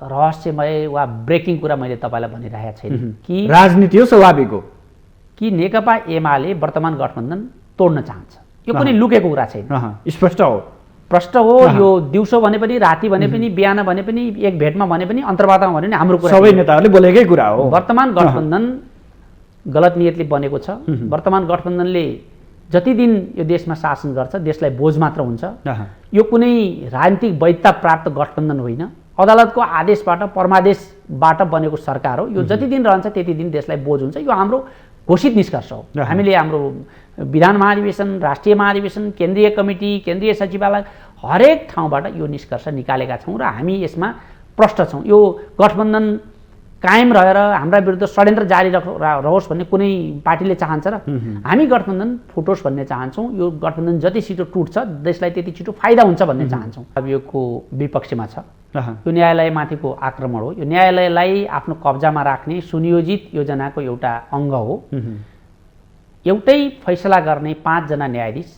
रहस्यमय वा ब्रेकिङ कुरा मैले तपाईँलाई भनिरहेको छैन कि राजनीति हो स्वाभाविक हो कि नेकपा एमाले वर्तमान गठबन्धन तोड्न चाहन्छ। यो कुनै लुकेको कुरा छैन, स्पष्ट हो, प्रष्ट हो। यो दिउँसो भने पनि, राति भने पनि, बिहान भने पनि, एक भेटमा भने पनि, अन्तर्वार्तामा भने पनि हाम्रो कुरा, सबै नेताहरूले बोलेकै कुरा हो। वर्तमान गठबन्धन गलत नियतले बनेको छ। वर्तमान गठबन्धनले जति दिन यो देशमा शासन गर्छ देशलाई बोझ मात्र हुन्छ। यो कुनै राजनीतिक वैधता प्राप्त गठबन्धन होइन, अदालतको आदेशबाट परमादेशबाट बनेको सरकार हो। यो जति दिन रहन्छ त्यति दिन देशलाई बोझ हुन्छ। यो हाम्रो घोषित निष्कर्ष हो। हामीले हाम्रो विधान महाधिवेशन, राष्ट्रिय महाधिवेशन, केन्द्रीय कमिटी, केन्द्रीय सचिवालय हरेक ठाउँबाट यो निष्कर्ष निकालेका छौँ र हामी यसमा प्रष्ट छौँ। यो गठबन्धन कायम रहेर हाम्रा विरुद्ध षड्यन्त्र जारी रहोस् भन्ने कुनै पार्टीले चाहन्छ र? हामी गठबन्धन फुटोस् भन्ने चाहन्छौँ। यो गठबन्धन जति छिटो टुट्छ देशलाई त्यति छिटो फाइदा हुन्छ भन्ने चाहन्छौँ। अब यो विपक्षमा छ, यो न्यायालयमाथिको आक्रमण हो। यो न्यायालयलाई आफ्नो कब्जामा राख्ने सुनियोजित योजनाको एउटा अङ्ग हो। एउटै फैसला गर्ने 5 जना न्यायाधीश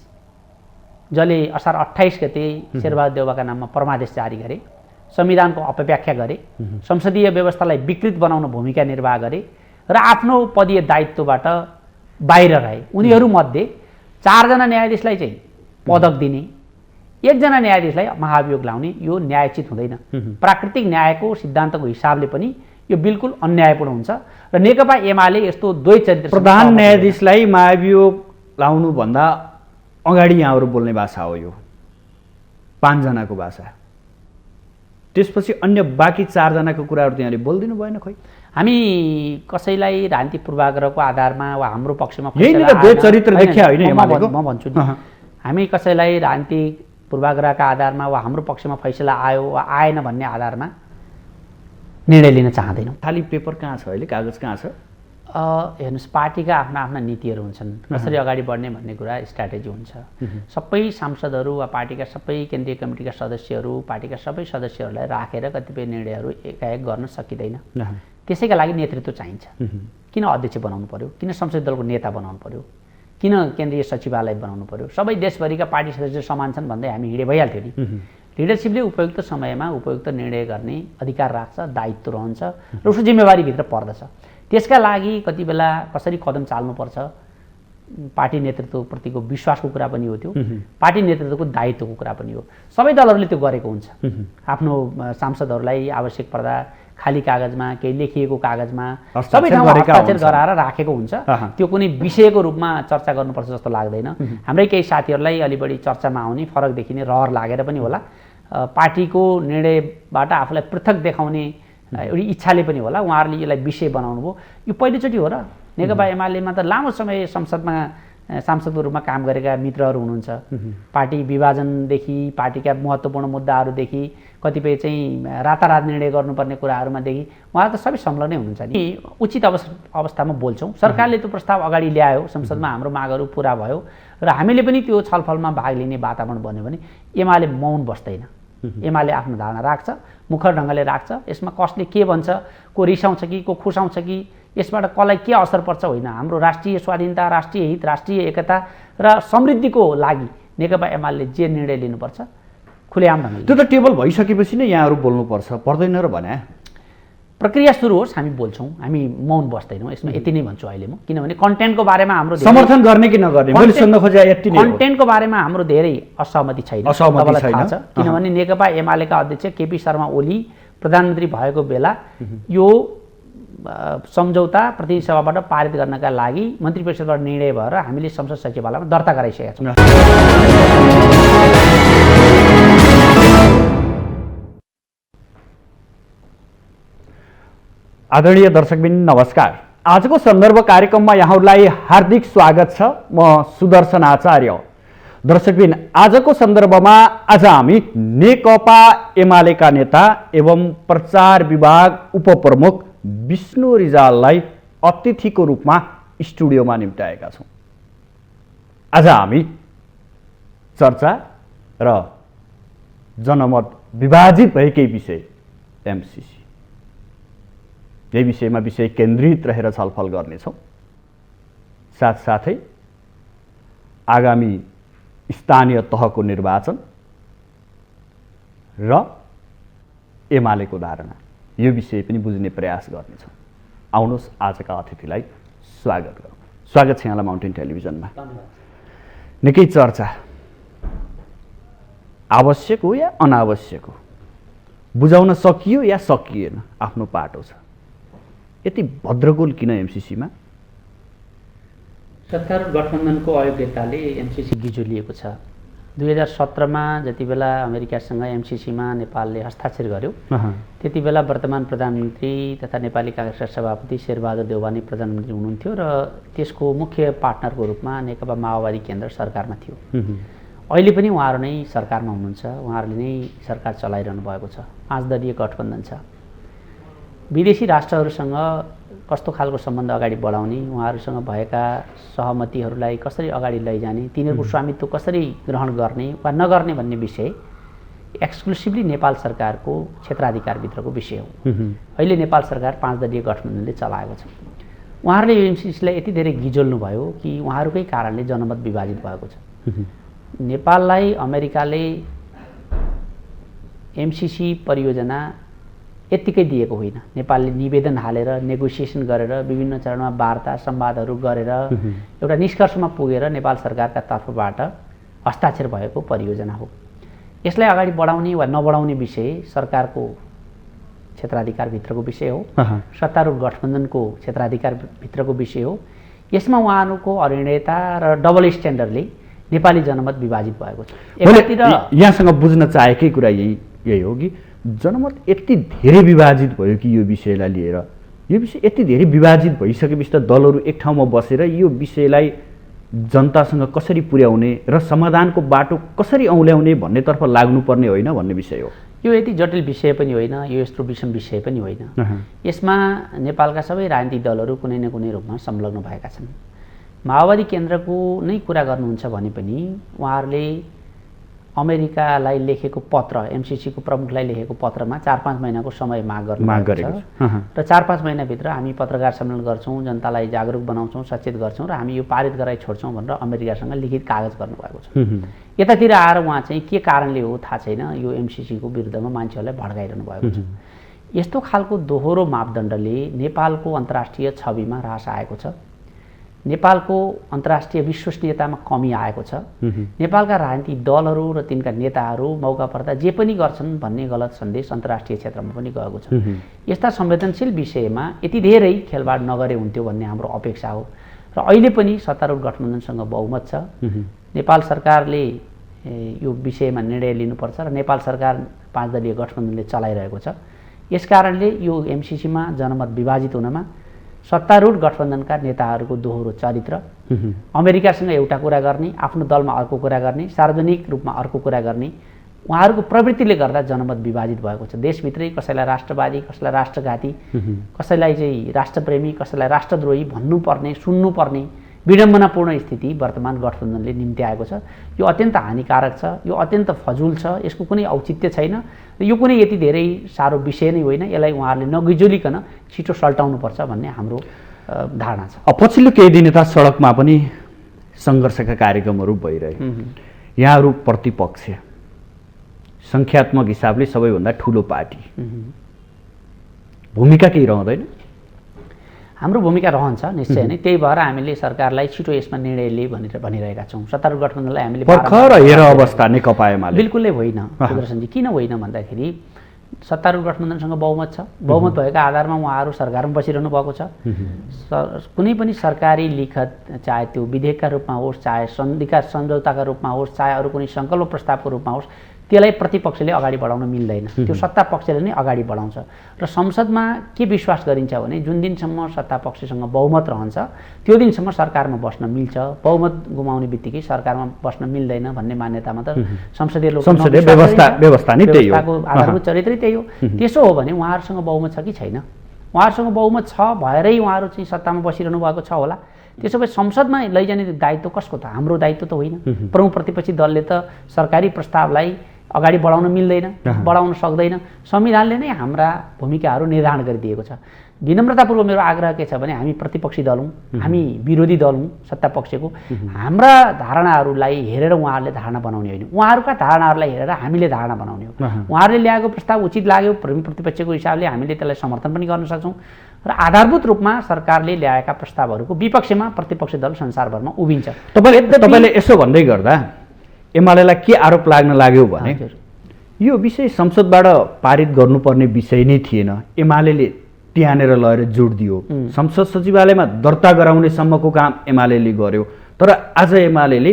जसले असार 28 गते शेरबहादुर देउवाका नाममा परमादेश जारी गरे, संविधानको अपव्याख्या गरे, संसदीय व्यवस्थालाई विकृत बनाउन भूमिका निर्वाह गरे र आफ्नो पदीय दायित्वबाट बाहिर रहे। उनीहरूमध्ये 4 जना न्यायाधीशलाई चाहिँ पदक दिने, 1 जना न्यायाधीशलाई महाभियोग लाउने यो न्यायोचित हुँदैन। प्राकृतिक न्यायको सिद्धान्तको हिसाबले पनि यो बिल्कुल अन्यायपूर्ण हुन्छ र नेकपा एमाले यस्तो द्वैचरित्र प्रधान न्यायाधीशलाई महाभियोग लाउनुभन्दा अगाडि यहाँहरू बोल्ने भाषा हो यो 5 जनाको भाषा। त्यसपछि अन्य बाँकी 4 जनाको कुराहरू त्यहाँले बोल्दिनु भएन? खोइ हामी कसैलाई राजनीतिक पूर्वाग्रहको आधारमा वा हाम्रो पक्षमा चरित्र देखिया होइन। म भन्छु नि, हामी कसैलाई राजनीतिक पूर्वाग्रहका आधारमा वा हाम्रो पक्षमा फैसला आयो वा आएन भन्ने आधारमा निर्णय लिन चाहँदैनौँ। खाली पेपर कहाँ छ अहिले, कागज कहाँ छ? हेर्नुहोस्, पार्टीका आफ्ना आफ्ना नीतिहरू हुन्छन्, कसरी अगाडि बढ्ने भन्ने कुरा स्ट्राटेजी हुन्छ। सबै सांसदहरू वा पार्टीका सबै केन्द्रीय कमिटीका सदस्यहरू, पार्टीका सबै सदस्यहरूलाई राखेर कतिपय निर्णयहरू एकाएक गर्न सकिँदैन। त्यसैका लागि नेतृत्व चाहिन्छ। किन अध्यक्ष बनाउनु पर्यो, किन संसदीय दलको नेता बनाउनु पर्यो, किन केन्द्रीय सचिवालय बनाउनु पर्यो? सबै देशभरिका पार्टी सदस्य समान छन् भन्दै हामी हिँडे भइहाल्थ्यो नि। लिडरसिपले उपयुक्त समयमा उपयुक्त निर्णय गर्ने अधिकार राख्छ, दायित्व रहन्छ र उसको जिम्मेवारीभित्र पर्दछ। त्यसका लागि कति बेला कसरी कदम चाल्नुपर्छ, पार्टी नेतृत्वप्रतिको विश्वासको कुरा पनि हो, त्यो पार्टी नेतृत्वको दायित्वको कुरा पनि हो। सबै दलहरूले त्यो गरेको हुन्छ। आफ्नो सांसदहरूलाई आवश्यक पर्दा खाली कागजमा, केही लेखिएको कागजमा सबै ठाउँमा हस्ताक्षर गराएर राखेको हुन्छ। त्यो कुनै विषयको रूपमा चर्चा गर्नुपर्छ जस्तो लाग्दैन। हाम्रै केही साथीहरूलाई अलि बढी चर्चामा आउने, फरक देखिने रहर लागेर पनि होला, पार्टीको निर्णयबाट आफूलाई पृथक देखाउने एउटी इच्छाले पनि होला उहाँहरूले यसलाई विषय बनाउनु भयो। यो पहिलोचोटि हो र? नेकपा एमालेमा त लामो समय संसदमा सांसदको रूपमा काम गरेका मित्रहरू हुनुहुन्छ। पार्टी विभाजनदेखि, पार्टीका महत्त्वपूर्ण मुद्दाहरूदेखि, कतिपय चाहिँ रातारात निर्णय गर्नुपर्ने कुराहरूमादेखि उहाँहरू त सबै संलग्नै हुनुहुन्छ नि। उचित अवस्थामा बोल्छौँ। सरकारले त्यो प्रस्ताव अगाडि ल्यायो, संसदमा हाम्रो मागहरू पुरा भयो र हामीले पनि त्यो छलफलमा भाग लिने वातावरण बन्यो भने एमाले मौन बस्दैन। एमाले आफ्नो धारणा राख्छ, मुखर ढङ्गले राख्छ। यसमा कसले के भन्छ, को रिसाउँछ कि को खुसाउँछ कि, यसबाट कसलाई के असर पर्छ होइन। हाम्रो राष्ट्रिय स्वाधीनता, राष्ट्रिय हित, राष्ट्रिय एकता र समृद्धिको लागि नेकपा एमाले जे निर्णय लिनुपर्छ खुलेआम ढङ्गले। त्यो त टेबल भइसकेपछि नै यहाँहरू बोल्नुपर्छ, पर्दैन र भने? प्रक्रिया सुरु होस्, हामी बोल्छौँ, हामी मौन बस्दैनौँ। यसमा यति नै भन्छु अहिले म, किनभने कन्टेन्टको बारेमा हाम्रो समर्थन गर्ने कि नगर्ने मैले सोध्न खोजे यति नै। कन्टेन्टको बारेमा हाम्रो धेरै असहमति छैन, तपाईँलाई थाहा छ। किनभने नेकपा एमालेका अध्यक्ष केपी शर्मा ओली प्रधानमन्त्री भएको बेला यो सम्झौता प्रतिनिधि सभाबाट पारित गर्नका लागि मन्त्री परिषदबाट निर्णय भएर हामीले संसद सचिवालयमा दर्ता गराइसकेका छौँ। आदरणीय दर्शकबिन नमस्कार। आजको सन्दर्भ कार्यक्रममा यहाँहरूलाई हार्दिक स्वागत छ। म सुदर्शन आचार्य। दर्शकबिन, आजको सन्दर्भमा आज हामी नेकपा एमालेका नेता एवं प्रचार विभाग उपप्रमुख विष्णु रिजाललाई अतिथिको रूपमा स्टुडियोमा निम्त्याएका छौँ। आज हामी चर्चा र जनमत विभाजित भएकै विषय एमसीसी, यही विषयमा विषय केन्द्रित रहेर छलफल गर्नेछौँ। साथसाथै आगामी स्थानीय तहको निर्वाचन र एमालेको धारणा यो विषय पनि बुझ्ने प्रयास गर्नेछौँ। आउनुहोस् आजका अतिथिलाई स्वागत गरौँ। स्वागत छ यहाँलाई माउन्टेन टेलिभिजनमा। निकै चर्चा आवश्यक हो या अनावश्यक हो, बुझाउन सकियो या सकिएन, आफ्नो पाटो छ। यति भद्रगोल किन एमसिसीमा? सत्तारूढ गठबन्धनको अयोग्यताले एमसिसी गिजोलिएको छ। 2017मा जति बेला अमेरिकासँग एमसिसीमा नेपालले हस्ताक्षर गर्यो, त्यति बेला वर्तमान प्रधानमन्त्री तथा नेपाली काङ्ग्रेसका सभापति शेरबहादुर देउवानी प्रधानमन्त्री हुनुहुन्थ्यो र त्यसको मुख्य पार्टनरको रूपमा नेकपा माओवादी केन्द्र सरकारमा थियो। अहिले पनि उहाँहरू नै सरकारमा हुनुहुन्छ, उहाँहरूले नै सरकार चलाइरहनु भएको छ। 5 दलीय गठबन्धन छ। विदेशी राष्ट्रहरूसँग कस्तो खालको सम्बन्ध अगाडि बढाउने, उहाँहरूसँग भएका सहमतिहरूलाई कसरी अगाडि लैजाने, तिनीहरूको स्वामित्व कसरी ग्रहण गर्ने वा नगर्ने भन्ने विषय एक्सक्लुसिभली नेपाल सरकारको क्षेत्राधिकारभित्रको विषय हो। अहिले नेपाल सरकार 5 दलीय गठबन्धनले चलाएको छ। उहाँहरूले यो एमसिसीलाई यति धेरै गिजोल्नु भयो कि उहाँहरूकै कारणले जनमत विभाजित भएको छ। नेपाललाई अमेरिकाले एमसिसी परियोजना यत्तिकै दिएको होइन। नेपालले निवेदन हालेर, नेगोसिएसन गरेर, विभिन्न चरणमा वार्ता संवादहरू गरेर एउटा निष्कर्षमा पुगेर नेपाल सरकारका तर्फबाट हस्ताक्षर भएको परियोजना हो। यसलाई अगाडि बढाउने वा नबढाउने विषय सरकारको क्षेत्राधिकारभित्रको विषय हो, सत्तारूढ गठबन्धनको क्षेत्राधिकारभित्रको विषय हो। यसमा उहाँहरूको अनिर्णयता र डबल स्ट्यान्डर्डले नेपाली जनमत विभाजित भएको छ। एकातिर यहाँसँग बुझ्न चाहेकै कुरा यही हो कि जनमत यति धेरै विभाजित भयो कि यो विषयलाई लिएर, यो विषय यति धेरै विभाजित भइसकेपछि त दलहरू एक ठाउँमा बसेर यो विषयलाई जनतासँग कसरी पुर्याउने र समाधानको बाटो कसरी औल्याउने भन्नेतर्फ लाग्नुपर्ने होइन भन्ने विषय हो। यो यति जटिल विषय पनि होइन, यो यस्तो विषम विषय पनि होइन। यसमा नेपालका सबै राजनीतिक दलहरू कुनै न कुनै रूपमा संलग्न भएका छन्। माओवादी केन्द्रको नै कुरा गर्नुहुन्छ भने पनि उहाँहरूले अमेरिकालाई लेखेको पत्र, एमसिसीको प्रमुखलाई लेखेको पत्रमा 4-5 महिनाको समय माग गरेको छ र 4-5 महिनाभित्र हामी पत्रकार सम्मेलन गर्छौँ, जनतालाई जागरुक बनाउँछौँ, सचेत गर्छौँ र हामी यो पारित गराइ छोड्छौँ भनेर अमेरिकासँग लिखित कागज गर्नुभएको छ। यतातिर आएर उहाँ चाहिँ के कारणले हो थाहा छैन, यो एमसिसीको विरुद्धमा मान्छेहरूलाई भड्काइरहनु भएको छ। यस्तो खालको दोहोरो मापदण्डले नेपालको अन्तर्राष्ट्रिय छविमा ह्रास आएको छ। नेपालको अन्तर्राष्ट्रिय विश्वसनीयतामा कमी आएको छ। नेपालका राजनीतिक दलहरू र तिनका नेताहरू मौका पर्दा जे पनि गर्छन् भन्ने गलत सन्देश अन्तर्राष्ट्रिय क्षेत्रमा पनि गएको छ। यस्ता संवेदनशील विषयमा यति धेरै खेलबाड नगरे हुन्थ्यो भन्ने हाम्रो अपेक्षा हो र अहिले पनि सत्तारूढ गठबन्धनसँग बहुमत छ। नेपाल सरकारले यो विषयमा निर्णय लिनुपर्छ र नेपाल सरकार 5 दलीय गठबन्धनले चलाइरहेको छ। यसकारणले यो एमसिसीमा जनमत विभाजित हुनमा सत्तारूढ गठबन्धनका नेताहरूको दोहोरो चरित्र, अमेरिकासँग एउटा कुरा गर्ने, आफ्नो दलमा अर्को कुरा गर्ने, सार्वजनिक रूपमा अर्को कुरा गर्ने, उहाँहरूको प्रवृत्तिले गर्दा जनमत विभाजित भएको छ। देशभित्रै कसैलाई राष्ट्रवादी, कसैलाई राष्ट्रघाती, कसैलाई चाहिँ राष्ट्रप्रेमी, कसैलाई राष्ट्रद्रोही भन्नुपर्ने, सुन्नुपर्ने विडम्बनापूर्ण स्थिति वर्तमान गठबन्धनले निम्त्याएको छ। यो अत्यन्त हानिकारक छ, यो अत्यन्त फजुल छ, यसको कुनै औचित्य छैन र यो कुनै यति धेरै साह्रो विषय नै होइन। यसलाई उहाँहरूले नगिजोलिकन छिटो सल्टाउनुपर्छ भन्ने हाम्रो धारणा छ। पछिल्लो केही दिन यता सडकमा पनि सङ्घर्षका कार्यक्रमहरू भइरहे। यहाँहरू प्रतिपक्ष, सङ्ख्यात्मक हिसाबले सबैभन्दा ठुलो पार्टी, भूमिका केही रहँदैन? हाम्रो भूमिका रहन्छ निश्चय नै। त्यही भएर हामीले सरकारलाई छिटो यसमा निर्णय लिए भनिरहेका छौँ। सत्तारूढ गठबन्धनलाई हामीले भर्खर हेर अवस्था नेकपा एमाले बिल्कुलै होइन सुदर्शनजी। किन होइन भन्दाखेरि सत्तारूढ गठबन्धनसँग बहुमत छ। बहुमत भएका आधारमा उहाँहरू सरकारमा बसिरहनु भएको छ। कुनै पनि सरकारी लिखत, चाहे त्यो विधेयकका रूपमा होस्, चाहे सन्धिका सम्झौताका रूपमा होस्, चाहे अरू कुनै सङ्कल्प प्रस्तावको रूपमा होस्, त्यसलाई प्रतिपक्षले अगाडि बढाउन मिल्दैन। त्यो सत्ता पक्षले नै अगाडि बढाउँछ र संसदमा के विश्वास गरिन्छ भने जुन दिनसम्म सत्ता पक्षसँग बहुमत रहन्छ त्यो दिनसम्म सरकारमा बस्न मिल्छ, बहुमत गुमाउने बित्तिकै सरकारमा बस्न मिल्दैन भन्ने मान्यतामा त संसदीय व्यवस्था नै त्यही हो, आधारभूत चरित्रै त्यही हो। त्यसो हो भने उहाँहरूसँग बहुमत छ कि छैन? उहाँहरूसँग बहुमत छ भएरै उहाँहरू चाहिँ सत्तामा बसिरहनु भएको छ होला। त्यसो भए संसदमा लैजाने दायित्व कसको त? हाम्रो दायित्व त होइन। प्रमुख प्रतिपक्षी दलले त सरकारी प्रस्तावलाई अगाडि बढाउन मिल्दैन, बढाउन सक्दैन। संविधानले नै हाम्रा भूमिकाहरू निर्धारण गरिदिएको छ। विनम्रतापूर्वक मेरो आग्रह के छ भने हामी प्रतिपक्षी दल हौँ, हामी विरोधी दल हौँ सत्ता पक्षको। हाम्रा धारणाहरूलाई हेरेर उहाँहरूले धारणा बनाउने होइन, उहाँहरूका धारणाहरूलाई हेरेर हामीले धारणा बनाउने हो। उहाँहरूले ल्याएको प्रस्ताव उचित लाग्यो प्रतिपक्षको हिसाबले हामीले त्यसलाई समर्थन पनि गर्न सक्छौँ र आधारभूत रूपमा सरकारले ल्याएका प्रस्तावहरूको विपक्षमा प्रतिपक्षी दल संसारभरमा उभिन्छ। तपाईँले यसो भन्दै गर्दा एमालेलाई के आरोप लाग्न लाग्यो भने यो विषय संसदबाट पारित गर्नुपर्ने विषय नै थिएन, एमाले त्यहाँनिर लगेर जोड दियो, संसद सचिवालयमा दर्ता गराउनेसम्मको काम एमाले गर्यो। तर आज एमाले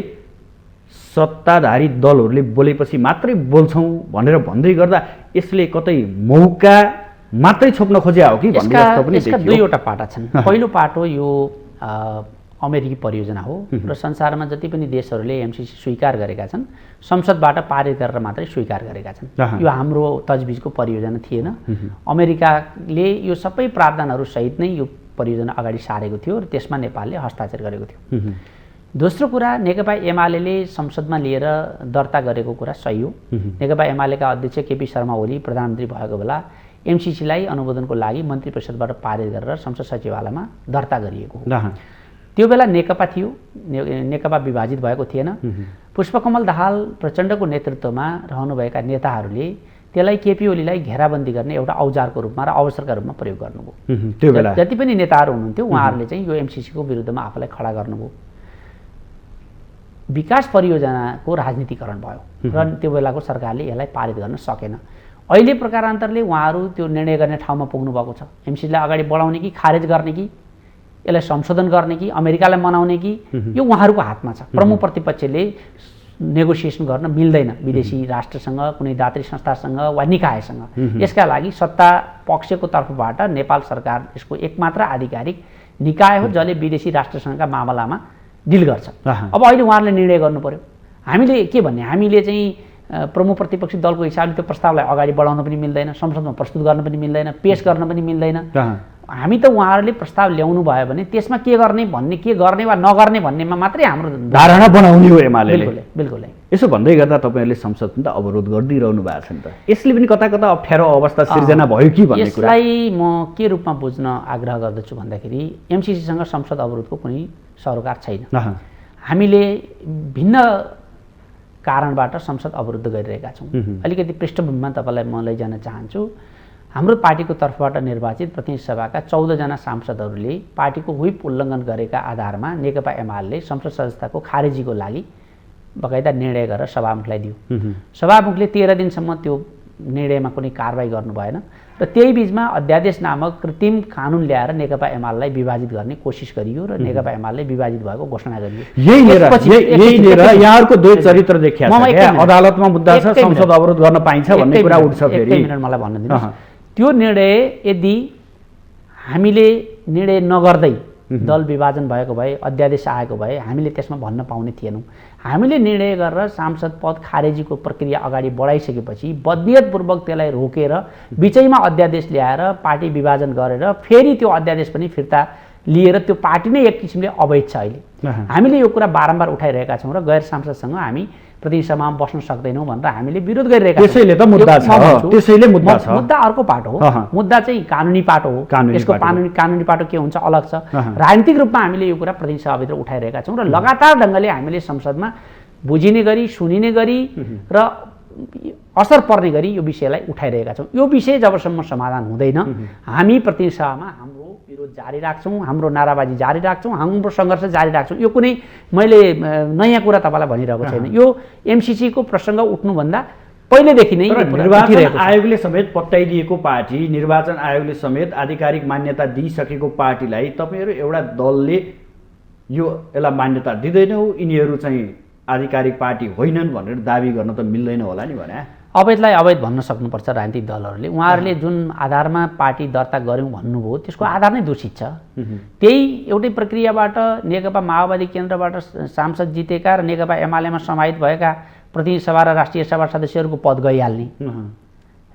सत्ताधारी दलहरूले बोलेपछि मात्रै बोल्छौँ भनेर भन्दै गर्दा यसले कतै मौका मात्रै छोप्न खोजे हो कि भन्ने जस्तो पनि देखियो। दुईवटा पाटा छन्। पहिलो पाटो यो अमेरिकी परियोजना हो र संसारमा जति पनि देशहरूले एमसीसी स्वीकार गरेका छन् संसदबाट पारित गरेर मात्रै स्वीकार गरेका छन्। यो हाम्रो तजबिजको परियोजना थिएन। अमेरिकाले यो सबै प्रावधानहरू सहित नै यो परियोजना अगाडि सारेको थियो र त्यसमा नेपालले हस्ताक्षर गरेको थियो। दोस्रो कुरा, नेकपा एमाले संसदमा लिएर दर्ता गरेको कुरा सही हो। नेकपा एमालेका अध्यक्ष केपी शर्मा ओली प्रधानमन्त्री भएको बेला एमसीसीलाई अनुमोदनको लागि मन्त्री परिषदबाट पारित गरेर संसद सचिवालयमा दर्ता गरिएको हो। त्यो बेला नेकपा थियो, नेकपा विभाजित भएको थिएन। पुष्पकमल दाहाल प्रचण्डको नेतृत्वमा रहनुभएका नेताहरूले त्यसलाई केपी ओलीलाई घेराबन्दी गर्ने एउटा औजारको रूपमा र अवसरका रूपमा प्रयोग गर्नुभयो। त्यो बेला जति पनि नेताहरू हुनुहुन्थ्यो उहाँहरूले चाहिँ यो एमसीसीको विरुद्धमा आफूलाई खडा गर्नुभयो। विकास परियोजनाको राजनीतिकरण भयो र त्यो बेलाको सरकारले यसलाई पारित गर्न सकेन। अहिले प्रकारान्तरले उहाँहरू त्यो निर्णय गर्ने ठाउँमा पुग्नु भएको छ। एमसीसीलाई अगाडि बढाउने कि खारेज गर्ने कि यसलाई संशोधन गर्ने कि अमेरिकालाई मनाउने कि यो उहाँहरूको हातमा छ। प्रमुख प्रतिपक्षले नेगोसिएसन गर्न मिल्दैन विदेशी राष्ट्रसँग, कुनै दात्री संस्थासँग वा निकायसँग। यसका लागि सत्ता पक्षको तर्फबाट नेपाल सरकार यसको एकमात्र आधिकारिक निकाय हो जसले विदेशी राष्ट्रसँगका मामलामा डिल गर्छ। अब अहिले उहाँहरूले निर्णय गर्नु पर्यो। हामीले के भन्ने, हामीले चाहिँ प्रमुख प्रतिपक्षी दलको हिसाबले त्यो प्रस्तावलाई अगाडि बढाउन पनि मिल्दैन, संसदमा प्रस्तुत गर्न पनि मिल्दैन, पेश गर्न पनि मिल्दैन। हामी त उहाँहरूले प्रस्ताव ल्याउनु भयो भने त्यसमा के गर्ने भन्ने, के गर्ने वा नगर्ने भन्नेमा मात्रै हाम्रो धारणा बनाउने हो एमालेले। बिल्कुल। यसो भन्दै गर्दा तपाईँहरूले संसद पनि त अवरोध गरिदिइरहनु भएको छ नि त, यसले पनि कता कता अप्ठ्यारो अवस्था सिर्जना भयो कि भन्ने कुरा। यसलाई म के रूपमा बुझ्न आग्रह गर्दछु भन्दाखेरि एमसीसीसँग संसद अवरोधको कुनै सरोकार छैन। हामीले भिन्न कारणबाट संसद अवरुद्ध गरिरहेका छौँ। अलिकति पृष्ठभूमिमा तपाईँलाई म लैजान चाहन्छु। हाम्रो पार्टीको तर्फबाट निर्वाचित प्रतिनिधि सभाका 14 जना सांसदहरूले पार्टीको व्हिप उल्लङ्घन गरेका आधारमा नेकपा एमाले संसद सदस्यताको खारेजीको लागि बकाइदा निर्णय गरेर सभामुखलाई दियो। सभामुखले 13 दिनसम्म त्यो निर्णयमा कुनै कारबाही गर्नु भएन र त्यही बीचमा अध्यादेश नामक कृत्रिम कानुन ल्याएर नेकपा एमालेलाई विभाजित गर्ने कोसिस गरियो र नेकपा एमाले विभाजित भएको घोषणा गरियो। यही लिएर यहाँहरुको दुई चरित्र देखिया छ। अदालतमा मुद्दा छ, संसद अवरोध गर्न पाइन्छ भन्ने कुरा उठ्छ फेरि। एक मिनेट मलाई भन्न दिनुस्। त्यो निर्णय यदि हामीले निर्णय नगर्दै दल विभाजन भएको भए, अध्यादेश आएको भए हामीले त्यसमा भन्न पाउने थिएनौँ। हामीले निर्णय गरेर सांसद पद खारेजीको प्रक्रिया अगाडि बढाइसकेपछि बदनियतपूर्वक त्यसलाई रोकेर बिचैमा अध्यादेश ल्याएर पार्टी विभाजन गरेर फेरि त्यो अध्यादेश पनि फिर्ता लिएर त्यो पार्टी नै एक किसिमले अवैध छ। अहिले हामीले यो कुरा बारम्बार उठाइरहेका छौँ र गैर सांसदसँग हामी प्रतिनिधि सभामा बस्न सक्दैनौँ भनेर हामीले विरोध गरिरहेका छौँ। त्यसैले त मुद्दा छ, त्यसैले मुद्दा छ। मुद्दा अर्को पाटो हो, मुद्दा चाहिँ कानुनी पाटो हो। यसको कानुनी पाटो के हुन्छ अलग छ। राजनीतिक रूपमा हामीले यो कुरा प्रतिनिधि सभाभित्र उठाइरहेका छौँ र लगातार ढङ्गले हामीले संसदमा बुझिने गरी, सुनिने गरी र असर पर्ने गरी यो विषयलाई उठाइरहेका छौँ। यो विषय जबसम्म समाधान हुँदैन हामी प्रतिनिधि सभामा हाम्रो विरोध जारी राख्छौँ, हाम्रो नाराबाजी जारी राख्छौँ, हाम्रो सङ्घर्ष जारी राख्छौँ। यो कुनै मैले नयाँ कुरा तपाईँलाई भनिरहेको छैन। यो एमसीसीको प्रसङ्ग उठ्नुभन्दा पहिलेदेखि नै निर्वाचन आयोगले समेत पत्याइदिएको पार्टी, निर्वाचन आयोगले समेत आधिकारिक मान्यता दिइसकेको पार्टीलाई तपाईँहरू एउटा दलले यो यसलाई मान्यता दिँदैनौ, यिनीहरू चाहिँ आधिकारिक पार्टी होइनन् भनेर दाबी गर्न त मिल्दैन होला नि भने। अवैधलाई अवैध भन्न सक्नुपर्छ राजनीतिक दलहरूले। उहाँहरूले जुन आधारमा पार्टी दर्ता गऱ्यौँ भन्नुभयो त्यसको आधार नै दूषित छ। त्यही एउटै प्रक्रियाबाट नेकपा माओवादी केन्द्रबाट सांसद जितेका र नेकपा एमालेमा समाहित भएका प्रतिनिधि सभा र राष्ट्रिय सभा सदस्यहरूको पद गइहाल्ने।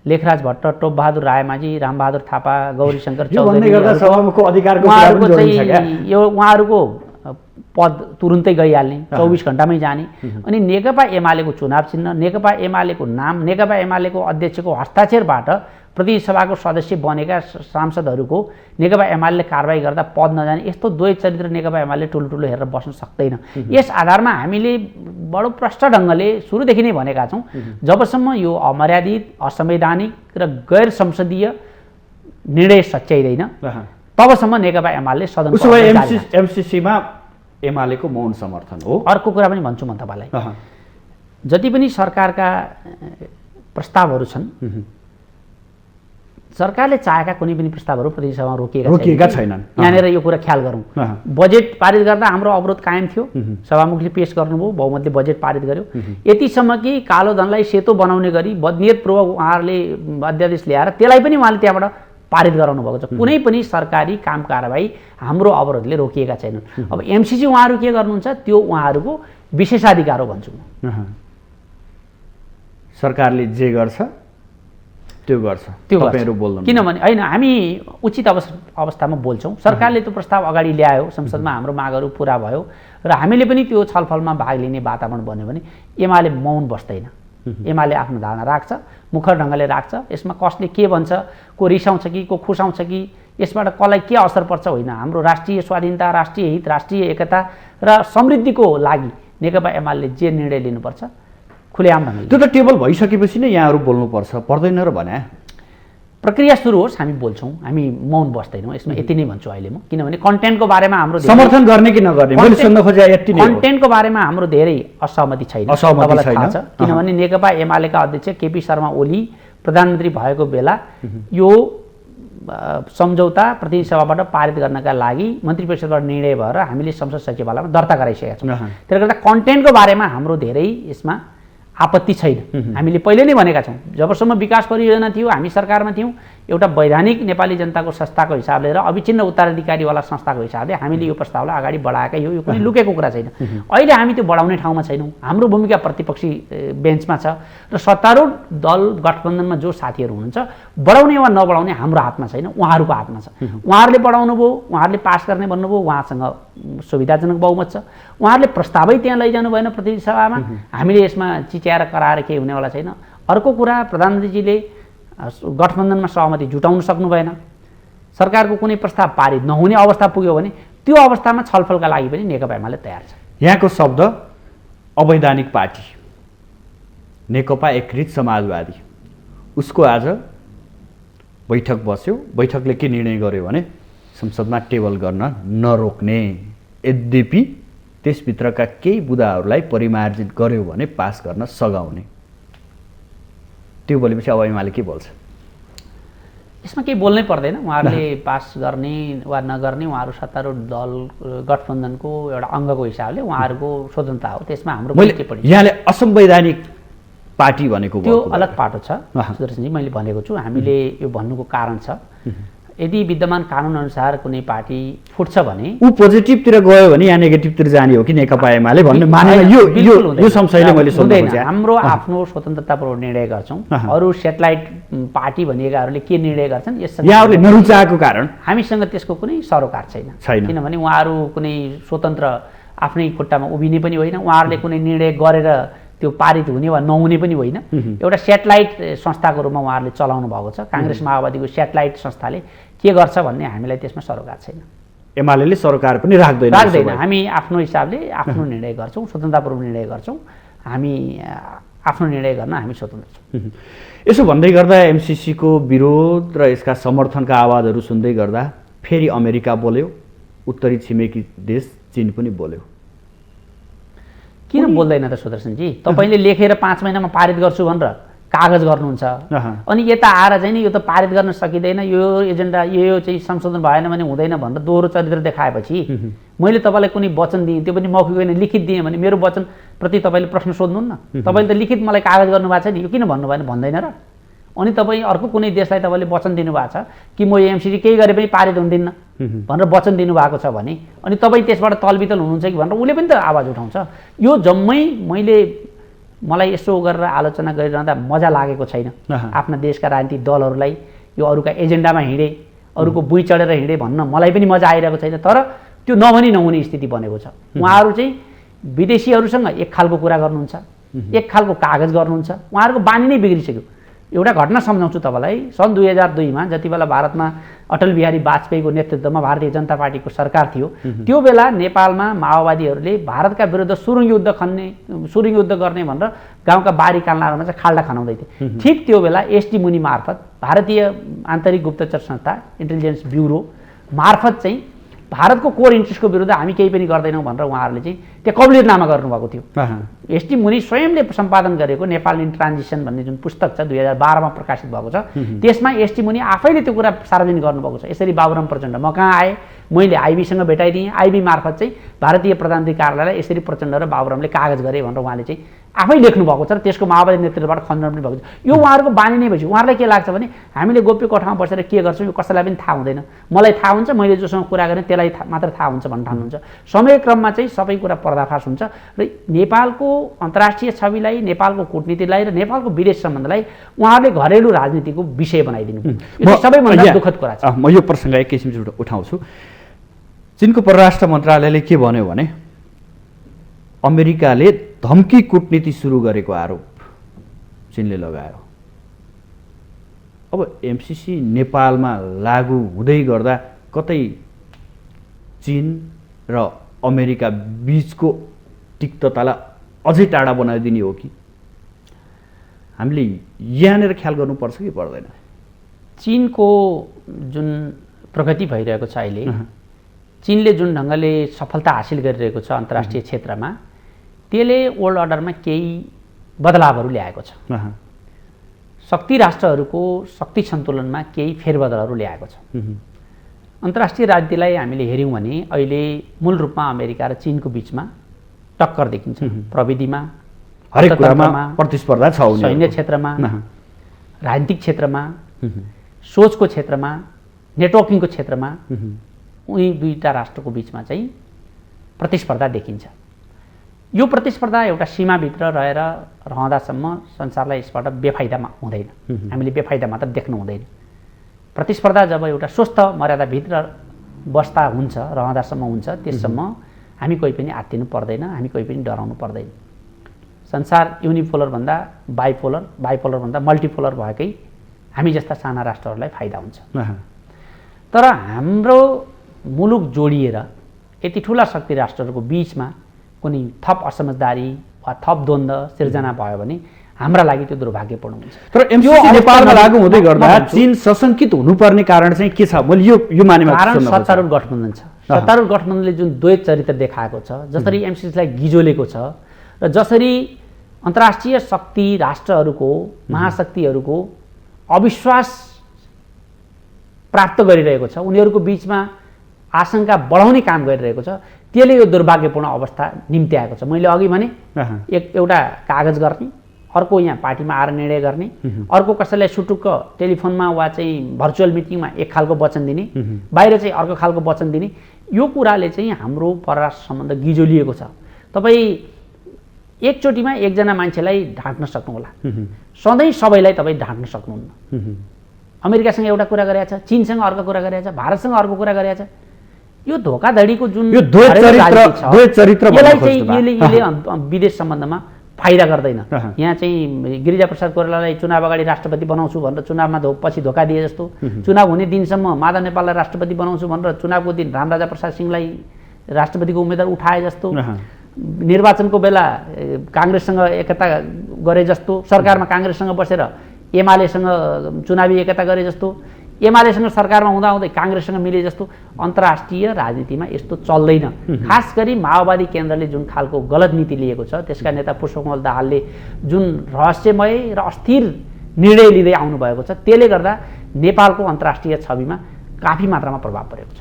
लेखराज भट्ट, टोपबहादुर रायमाझी, रामबहादुर थापा, गौरीशङ्कर चौधरी, उहाँहरूको पद तुरुन्तै गइहाल्ने, 24 घण्टामै जाने। अनि नेकपा एमालेको चुनाव चिन्ह, नेकपा एमालेको नाम, नेकपा एमालेको अध्यक्षको हस्ताक्षरबाट प्रतिनिधि सभाको सदस्य बनेका सांसदहरूको नेकपा एमाले कारबाही गर्दा पद नजाने, यस्तो द्वै चरित्र नेकपा एमाले ठुलो हेरेर बस्न सक्दैन। यस आधारमा हामीले बडो प्रष्ट ढङ्गले सुरुदेखि नै भनेका छौँ, जबसम्म यो अमर्यादित, असंवैधानिक र गैर संसदीय निर्णय सच्याइँदैन तबसम्म नेकपा एमाले सदन एमसिसीमा एमालेको मौन समर्थन हो। अर्को कुरा पनि भन्छु म तपाईँलाई, जति पनि सरकारका प्रस्तावहरू छन्, सरकारले चाहेका कुनै पनि प्रस्तावहरू प्रतिनिधि सभामा रोकिएका छैनन्। यहाँनिर यो कुरा ख्याल गरौँ। बजेट पारित गर्दा हाम्रो अवरोध कायम थियो, सभामुखले पेश गर्नुभयो, बहुमतले बजेट पारित गर्यो। यतिसम्म कि कालो धनलाई सेतो बनाउने गरी बदनियतपूर्वक उहाँहरूले अध्यादेश ल्याएर त्यसलाई पनि उहाँले त्यहाँबाट पारित गराउनु भएको छ। कुनै पनि सरकारी काम कारबाही हाम्रो अवरोधले रोकिएका छैनन्। अब एमसिसी उहाँहरू के गर्नुहुन्छ त्यो उहाँहरूको विशेषाधिकार हो भन्छु म। सरकारले जे गर्छ त्यो गर्छ, तपाईहरु बोल्नु। किनभने हैन, हामी उचित अवस्थामा बोल्छौँ। सरकारले त्यो प्रस्ताव अगाडि ल्यायो, संसदमा हाम्रो मागहरू पुरा भयो र हामीले पनि त्यो छलफलमा भाग लिने वातावरण बन्यो भने एमाले मौन बस्दैन। एमाले आफ्नो धारणा राख्छ, मुखर ढङ्गले राख्छ। यसमा कसले के भन्छ, को रिसाउँछ कि को खुसाउँछ कि, यसबाट कसलाई के असर पर्छ होइन। हाम्रो राष्ट्रिय स्वाधीनता, राष्ट्रिय हित, राष्ट्रिय एकता र समृद्धिको लागि नेकपा एमाले जे निर्णय लिनुपर्छ खुलेआम ढङ्गले। त्यो त टेबल भइसकेपछि नै यहाँहरू बोल्नुपर्छ, पर्दैन र भने प्रक्रिया सुरु होस् हामी बोल्छौँ, हामी मौन बस्दैनौँ। यसमा यति नै भन्छु अहिले म, किनभने कन्टेन्टको बारेमा हाम्रो समर्थन गर्ने कि नगर्ने मैले सोध्न खोजे यति नै। कन्टेन्टको बारेमा हाम्रो धेरै असहमति छैन, तपाईँलाई थाहा छ। किनभने नेकपा एमालेका अध्यक्ष केपी शर्मा ओली प्रधानमन्त्री भएको बेला यो सम्झौता प्रतिनिधि सभाबाट पारित गर्नका लागि मन्त्री परिषदबाट निर्णय भएर हामीले संसद सचिवालयमा दर्ता गराइसकेका छौँ। त्यसले गर्दा कन्टेन्टको बारेमा हाम्रो धेरै यसमा आपत्ति छैन। हामीले पहिले नै भनेका छौँ, जबसम्म विकास परियोजना थियो, हामी सरकारमा थियौँ, एउटा वैधानिक नेपाली जनताको संस्थाको हिसाबले र अविच्छिन्न उत्तराधिकारीवाला संस्थाको हिसाबले हामीले यो प्रस्तावलाई अगाडि बढाएका यो कुनै लुकेको कुरा छैन। अहिले हामी त्यो बढाउने ठाउँमा छैनौँ। हाम्रो भूमिका प्रतिपक्षी बेन्चमा छ र सत्तारूढ दल गठबन्धनमा जो साथीहरू हुनुहुन्छ, बढाउने वा नबढाउने हाम्रो हातमा छैन, उहाँहरूको हातमा छ। उहाँहरूले बढाउनु भयो, उहाँहरूले पास गर्ने भन्नुभयो, उहाँसँग सुविधाजनक बहुमत छ, उहाँहरूले प्रस्तावै त्यहाँ लैजानु भएन प्रतिनिधि सभामा। हामीले यसमा चिच्याएर कराएर केही हुनेवाला छैन। अर्को कुरा, प्रधानमन्त्रीजीले गठबन्धनमा सहमति जुटाउन सक्नु भएन, सरकारको कुनै प्रस्ताव पारित नहुने अवस्था पुग्यो भने त्यो अवस्थामा छलफलका लागि पनि नेकपा एमाले तयार छ। यहाँको शब्द अवैधानिक पार्टी नेकपा एकीकृत समाजवादी, उसको आज बैठक बस्यो, बैठकले के निर्णय गर्यो भने संसदमा टेबल गर्न नरोक्ने, यद्यपि त्यसभित्रका केही बुदाहरूलाई परिमार्जित गर्यो भने पास गर्न सघाउने। त्यो बोलेपछि अब एमाले के बोल्छ? यसमा केही बोल्नै पर्दैन। उहाँहरूले पास गर्ने वा नगर्ने उहाँहरू सत्तारूढ दल गठबन्धनको एउटा अङ्गको हिसाबले उहाँहरूको स्वतन्त्रता हो, त्यसमा हाम्रो टिप्पणी। यहाँले असंवैधानिक पार्टी भनेको त्यो अलग पाटो छ सुदर्शनजी, मैले भनेको छु। हामीले यो भन्नुको कारण छ, यदि विद्यमान कानुन अनुसार कुनै पार्टी फुट्छ भने ऊ पोजिटिभतिर गयो भने या नेगेटिभतिर जाने हो कि नेकपा एमाले भन्ने मानेन। यो संशयले मैले सोध्न खोजेँ। हाम्रो आफ्नो स्वतन्त्रतापूर्वक निर्णय गर्छौँ, अरू सेटेलाइट पार्टी भनिएकाहरूले के निर्णय गर्छन् यहाँहरूले नरुचाएको कारण हामीसँग त्यसको कुनै सरोकार छैन। किनभने उहाँहरू कुनै स्वतन्त्र आफ्नै खुट्टामा उभिने पनि होइन, उहाँहरूले कुनै निर्णय गरेर त्यो पारित हुने वा नहुने पनि होइन। एउटा सेटेलाइट संस्थाको रूपमा उहाँहरूले चलाउनु भएको छ। काङ्ग्रेस माओवादीको सेटेलाइट संस्थाले के गर्छ भन्ने हामीलाई त्यसमा सरोकार छैन। एमाले सरकार पनि राख्दैन। हामी आफ्नो हिसाबले आफ्नो निर्णय गर्छौँ, स्वतन्त्रतापूर्वक निर्णय गर्छौँ। हामी आफ्नो निर्णय गर्न हामी स्वतन्त्र छौँ। यसो भन्दै गर्दा एमसिसीको विरोध र यसका समर्थनका आवाजहरू सुन्दै गर्दा फेरि अमेरिका बोल्यो, उत्तरी छिमेकी देश चीन पनि बोल्यो। किन बोल्दैन त सुदर्शनजी? तपाईँले लेखेर 5 महिनामा पारित गर्छु भनेर कागज गर्नुहुन्छ, अनि यता आएर चाहिँ नि यो त पारित गर्न सकिँदैन, यो एजेन्डा यो चाहिँ संशोधन भएन भने हुँदैन भनेर दोहोरो चरित्र देखाएपछि मैले तपाईँलाई कुनै वचन दिएँ, त्यो पनि मौखिक होइन लिखित दिएँ भने मेरो वचनप्रति तपाईँले प्रश्न सोध्नुहुन्न। तपाईँले त लिखित मलाई कागज गर्नुभएको छ नि, यो किन भन्नु भएन भन्दैन र? अनि तपाईँ अर्को कुनै देशलाई तपाईँले वचन दिनुभएको छ कि म यो एमसिसी केही गरे पनि पारित हुँदिन्न भनेर वचन दिनुभएको छ भने, अनि तपाईँ त्यसबाट तलबितल हुनुहुन्छ कि भनेर उसले पनि त आवाज उठाउँछ। यो जम्मै मलाई यसो गरेर आलोचना गरिरहँदा मजा लागेको छैन। आफ्ना देशका राजनीतिक दलहरूलाई यो अरूका एजेन्डामा हिँडे, अरूको बुई चढेर हिँडे भन्न मलाई पनि मजा आइरहेको छैन। तर त्यो नभनी नहुने स्थिति बनेको छ। उहाँहरू चाहिँ विदेशीहरूसँग एक खालको कुरा गर्नुहुन्छ, एक खालको कागज गर्नुहुन्छ, उहाँहरूको बानी नै बिग्रिसक्यो। एउटा घटना सम्झाउँछु तपाईँलाई। सन् 2002मा जति बेला भारतमा अटल बिहारी वाजपेयीको नेतृत्वमा भारतीय जनता पार्टीको सरकार थियो, त्यो बेला नेपालमा माओवादीहरूले भारतका विरुद्ध सुरुङ युद्ध गर्ने भनेर गाउँका बारी कान्लाहरूमा चाहिँ खाल्डा खनाउँदै थिए। ठिक त्यो बेला एसडी मुनि मार्फत भारतीय आन्तरिक गुप्तचर संस्था इन्टेलिजेन्स ब्युरो मार्फत चाहिँ भारतको कोर इन्ट्रेस्टको विरुद्ध हामी केही पनि गर्दैनौँ भनेर उहाँहरूले चाहिँ त्यो कबुलियतनामा गर्नुभएको थियो। एसडी मुनि स्वयंले सम्पादन गरेको नेपाल इन ट्रान्जिसन भन्ने जुन पुस्तक छ 2012मा प्रकाशित भएको छ, त्यसमा एसडी मुनि आफैले त्यो कुरा सार्वजनिक गर्नुभएको छ। यसरी बाबुराम प्रचण्ड म कहाँ आएँ, मैले आइबीसँग भेटाइदिएँ, आइबी मार्फत चाहिँ भारतीय प्रधानमन्त्री कार्यालयलाई यसरी प्रचण्ड र बाबुरामले कागज गरे भनेर उहाँले चाहिँ आफै लेख्नु भएको छ र त्यसको माओवादी नेतृत्वबाट खण्डन पनि भएको छ। यो उहाँहरूको बानी नै भएपछि उहाँहरूलाई के लाग्छ भने हामीले गोप्य कोठामा बसेर के गर्छौँ यो कसैलाई पनि थाहा हुँदैन, मलाई थाहा हुन्छ, मैले जोसँग कुरा गरेँ त्यसलाई मात्र थाहा हुन्छ भन्ने ठान्नुहुन्छ। समयक्रममा चाहिँ सबै कुरा पर्दाफास हुन्छ र नेपालको अन्तर्राष्ट्रिय छविलाई, नेपालको कूटनीतिलाई र नेपालको विदेश सम्बन्धलाई उहाँहरूले घरेलु राजनीतिको विषय बनाइदिनु, यो सबैभन्दा दुःखद कुरा छ। म यो प्रसङ्ग एक किसिमबाट उठाउँछु। चीनको परराष्ट्र मन्त्रालयले के भन्यो भने अमेरिकाले धम्की कूटनीति सुरु गरेको आरोप चीनले लगायो। अब एमसीसी नेपालमा लागू हुँदै गर्दा कतै चीन र अमेरिका बीचको तिक्ततालाई अझै टाढा बनाइदिने हो कि हामीले यहाँनिर ख्याल गर्नुपर्छ कि पर्दैन? चीनको जुन प्रगति भइरहेको छ अहिले, चीनले जुन ढङ्गले सफलता हासिल गरिरहेको छ अन्तर्राष्ट्रिय क्षेत्रमा, त्यसले वर्ल्ड अर्डरमा केही बदलावहरू ल्याएको छ। शक्ति राष्ट्रहरूको शक्ति सन्तुलनमा केही फेरबदलहरू ल्याएको छ। अन्तर्राष्ट्रिय राजनीतिलाई हामीले हेऱ्यौँ भने अहिले मूल रूपमा अमेरिका र चीनको बिचमा टक्कर देखिन्छ। प्रविधिमा, हरेक कुरामा प्रतिस्पर्धा छ। सैन्य क्षेत्रमा, राजनीतिक क्षेत्रमा, सोचको क्षेत्रमा, नेटवर्किङको क्षेत्रमा उही दुईटा राष्ट्रको बिचमा चाहिँ प्रतिस्पर्धा देखिन्छ। यो प्रतिस्पर्धा एउटा सीमाभित्र रहेर रहँदासम्म संसारलाई यसबाट बेफाइदा हुँदैन, हामीले बेफाइदा मात्र देख्नु हुँदैन। प्रतिस्पर्धा जब एउटा स्वस्थ मर्यादाभित्र बस्दा हुन्छ, रहँदासम्म हुन्छ, त्यससम्म हामी कोही पनि आत्तिनु पर्दैन, हामी कोही पनि डराउनु पर्दैन। संसार युनिपोलरभन्दा बाइपोलरभन्दा मल्टिपोलर भएकै हामी जस्ता साना राष्ट्रहरूलाई फाइदा हुन्छ। तर हाम्रो मुलुक जोडिएर यति ठुला शक्ति राष्ट्रहरूको बिचमा कुनै थप असमझदारी वा थप द्वन्द्व सिर्जना भयो भने हाम्रा लागि त्यो दुर्भाग्यपूर्ण हुन्छ। तर एमसीसी नेपालमा लागू हुँदै गर्दा चीन सशंकित हुनुपर्ने कारण चाहिँ के छ? मैले यो मानेमा कारण सत्तारूढ गठबन्धन छ। सत्तारूढ गठबन्धनले जुन द्वैत चरित्र देखाएको छ, जसरी एमसीसीलाई गिजोलेको छ र जसरी अन्तर्राष्ट्रिय शक्ति राष्ट्रहरूको महाशक्तिहरूको अविश्वास प्राप्त गरिरहेको छ, उनीहरूको बिचमा आशंका बढाउने काम गरिरहेको छ, त्यसले यो दुर्भाग्यपूर्ण अवस्था निम्त्याएको छ। मैले अघि भने एउटा कागज गर्ने, अर्को यहाँ पार्टीमा आएर निर्णय गर्ने, अर्को कसैलाई सुटुक्क टेलिफोनमा वा चाहिँ भर्चुअल मिटिङमा एक खालको वचन दिने, बाहिर चाहिँ अर्को खालको वचन दिने, यो कुराले चाहिँ हाम्रो परराष्ट्र सम्बन्ध गिजोलिएको छ। तपाईँ एकचोटिमा एकजना मान्छेलाई ढाँट्न सक्नुहोला, सधैँ सबैलाई तपाईँ ढाँट्न सक्नुहुन्न। अमेरिकासँग एउटा कुरा गरेको छ, चीनसँग अर्को कुरा गरेको छ, भारतसँग अर्को कुरा गरेको छ। यो धोकाधडीको जुन विदेश सम्बन्धमा फाइदा गर्दैन। यहाँ चाहिँ गिरिजाप्रसाद कोइरालालाई चुनाव अगाडि राष्ट्रपति बनाउँछु भनेर चुनावमा पछि धोका दिए जस्तो, चुनाव हुने दिनसम्म माधव नेपाललाई राष्ट्रपति बनाउँछु भनेर चुनावको दिन रामराजा प्रसाद सिंहलाई राष्ट्रपतिको उम्मेदवार उठाए जस्तो, निर्वाचनको बेला काङ्ग्रेससँग एकता गरे जस्तो, सरकारमा काङ्ग्रेससँग बसेर एमालेसँग चुनावी एकता गरे जस्तो, एमालेसँग सरकारमा हुँदाहुँदै काङ्ग्रेससँग मिले जस्तो अन्तर्राष्ट्रिय राजनीतिमा यस्तो चल्दैन। खास गरी माओवादी केन्द्रले जुन खालको गलत नीति लिएको छ, त्यसका नेता पुष्पकमल दाहालले जुन रहस्यमय र अस्थिर निर्णय लिँदै आउनुभएको छ, त्यसले गर्दा नेपालको अन्तर्राष्ट्रिय छविमा काफी मात्रामा प्रभाव परेको छ।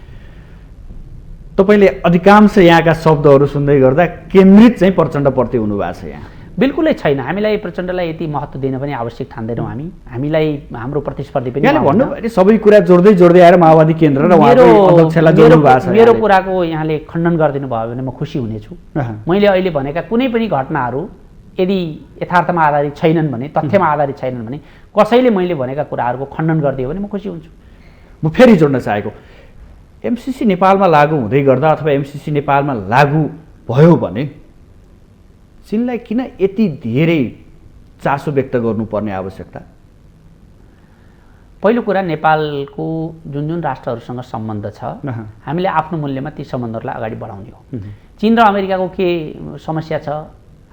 तपाईँले अधिकांश यहाँका शब्दहरू सुन्दै गर्दा केन्द्रित चाहिँ प्रचण्डप्रति हुनुभएको छ। यहाँ बिल्कुलै छैन। हामीलाई प्रचण्डलाई यति महत्त्व दिन पनि आवश्यक ठान्दैनौँ। हामीलाई हाम्रो प्रतिस्पर्धी पनि भन्नु सबै कुरा जोड्दै आएर माओवादी केन्द्र र अध्यक्षलाई जोड्नु भएको छ। मेरो कुराको यहाँले खण्डन गरिदिनु भयो भने म खुसी हुनेछु। मैले अहिले भनेका कुनै पनि घटनाहरू यदि यथार्थमा आधारित छैनन् भने, तथ्यमा आधारित छैनन् भने, कसैले मैले भनेका कुराहरूको खण्डन गरिदियो भने म खुसी हुन्छु। म फेरि जोड्न चाहेको एमसिसी नेपालमा लागू हुँदै गर्दा अथवा एमसिसी नेपालमा लागू भयो भने चीनलाई किन यति धेरै चासो व्यक्त गर्नुपर्ने आवश्यकता? पहिलो कुरा नेपालको जुन जुन राष्ट्रहरूसँग सम्बन्ध छ हामीले आफ्नो मूल्यमा ती सम्बन्धहरूलाई अगाडि बढाउने हो। चीन र अमेरिकाको के समस्या छ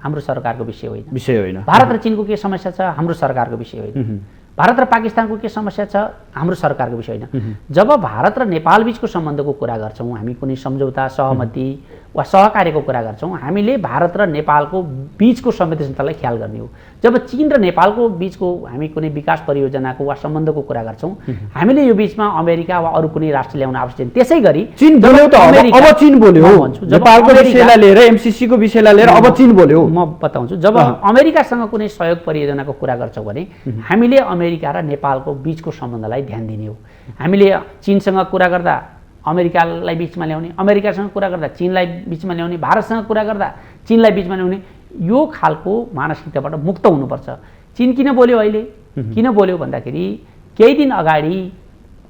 हाम्रो सरकारको विषय होइन। भारत र चीनको के समस्या छ हाम्रो सरकारको विषय होइन। भारत र पाकिस्तानको के समस्या छ हाम्रो सरकारको विषय होइन। जब भारत र नेपाल बीचको सम्बन्धको कुरा गर्छौँ, हामी कुनै सम्झौता, सहमति वा सहकार्यको कुरा गर्छौँ, हामीले भारत र नेपालको बीचको संवेदनशीलतालाई ख्याल गर्ने हो। जब चीन र नेपालको बीचको हामी कुनै विकास परियोजनाको वा सम्बन्धको कुरा गर्छौँ, हामीले यो बीचमा अमेरिका वा अरू कुनै राष्ट्र ल्याउन आवश्यक छैन। त्यसै गरी चीन बोल्यो त अब चीन बोल्यो, नेपालको विषयलाई लिएर एमसिसीको विषयलाई लिएर अब चीन बोल्यो। म बताउँछु, जब अमेरिकासँग कुनै सहयोग परियोजनाको कुरा गर्छौँ भने हामीले अमेरिका र नेपालको बीचको सम्बन्धलाई ध्यान दिने हो। हामीले चीनसँग कुरा गर्दा अमेरिकालाई बीचमा ल्याउने, अमेरिकासँग कुरा गर्दा चीनलाई बीचमा ल्याउने, भारतसँग कुरा गर्दा चीनलाई बीचमा ल्याउने, यो खालको मानसिकताबाट मुक्त हुनुपर्छ। चीन किन बोल्यो अहिले? किन बोल्यो भन्दाखेरि केही दिन अगाडि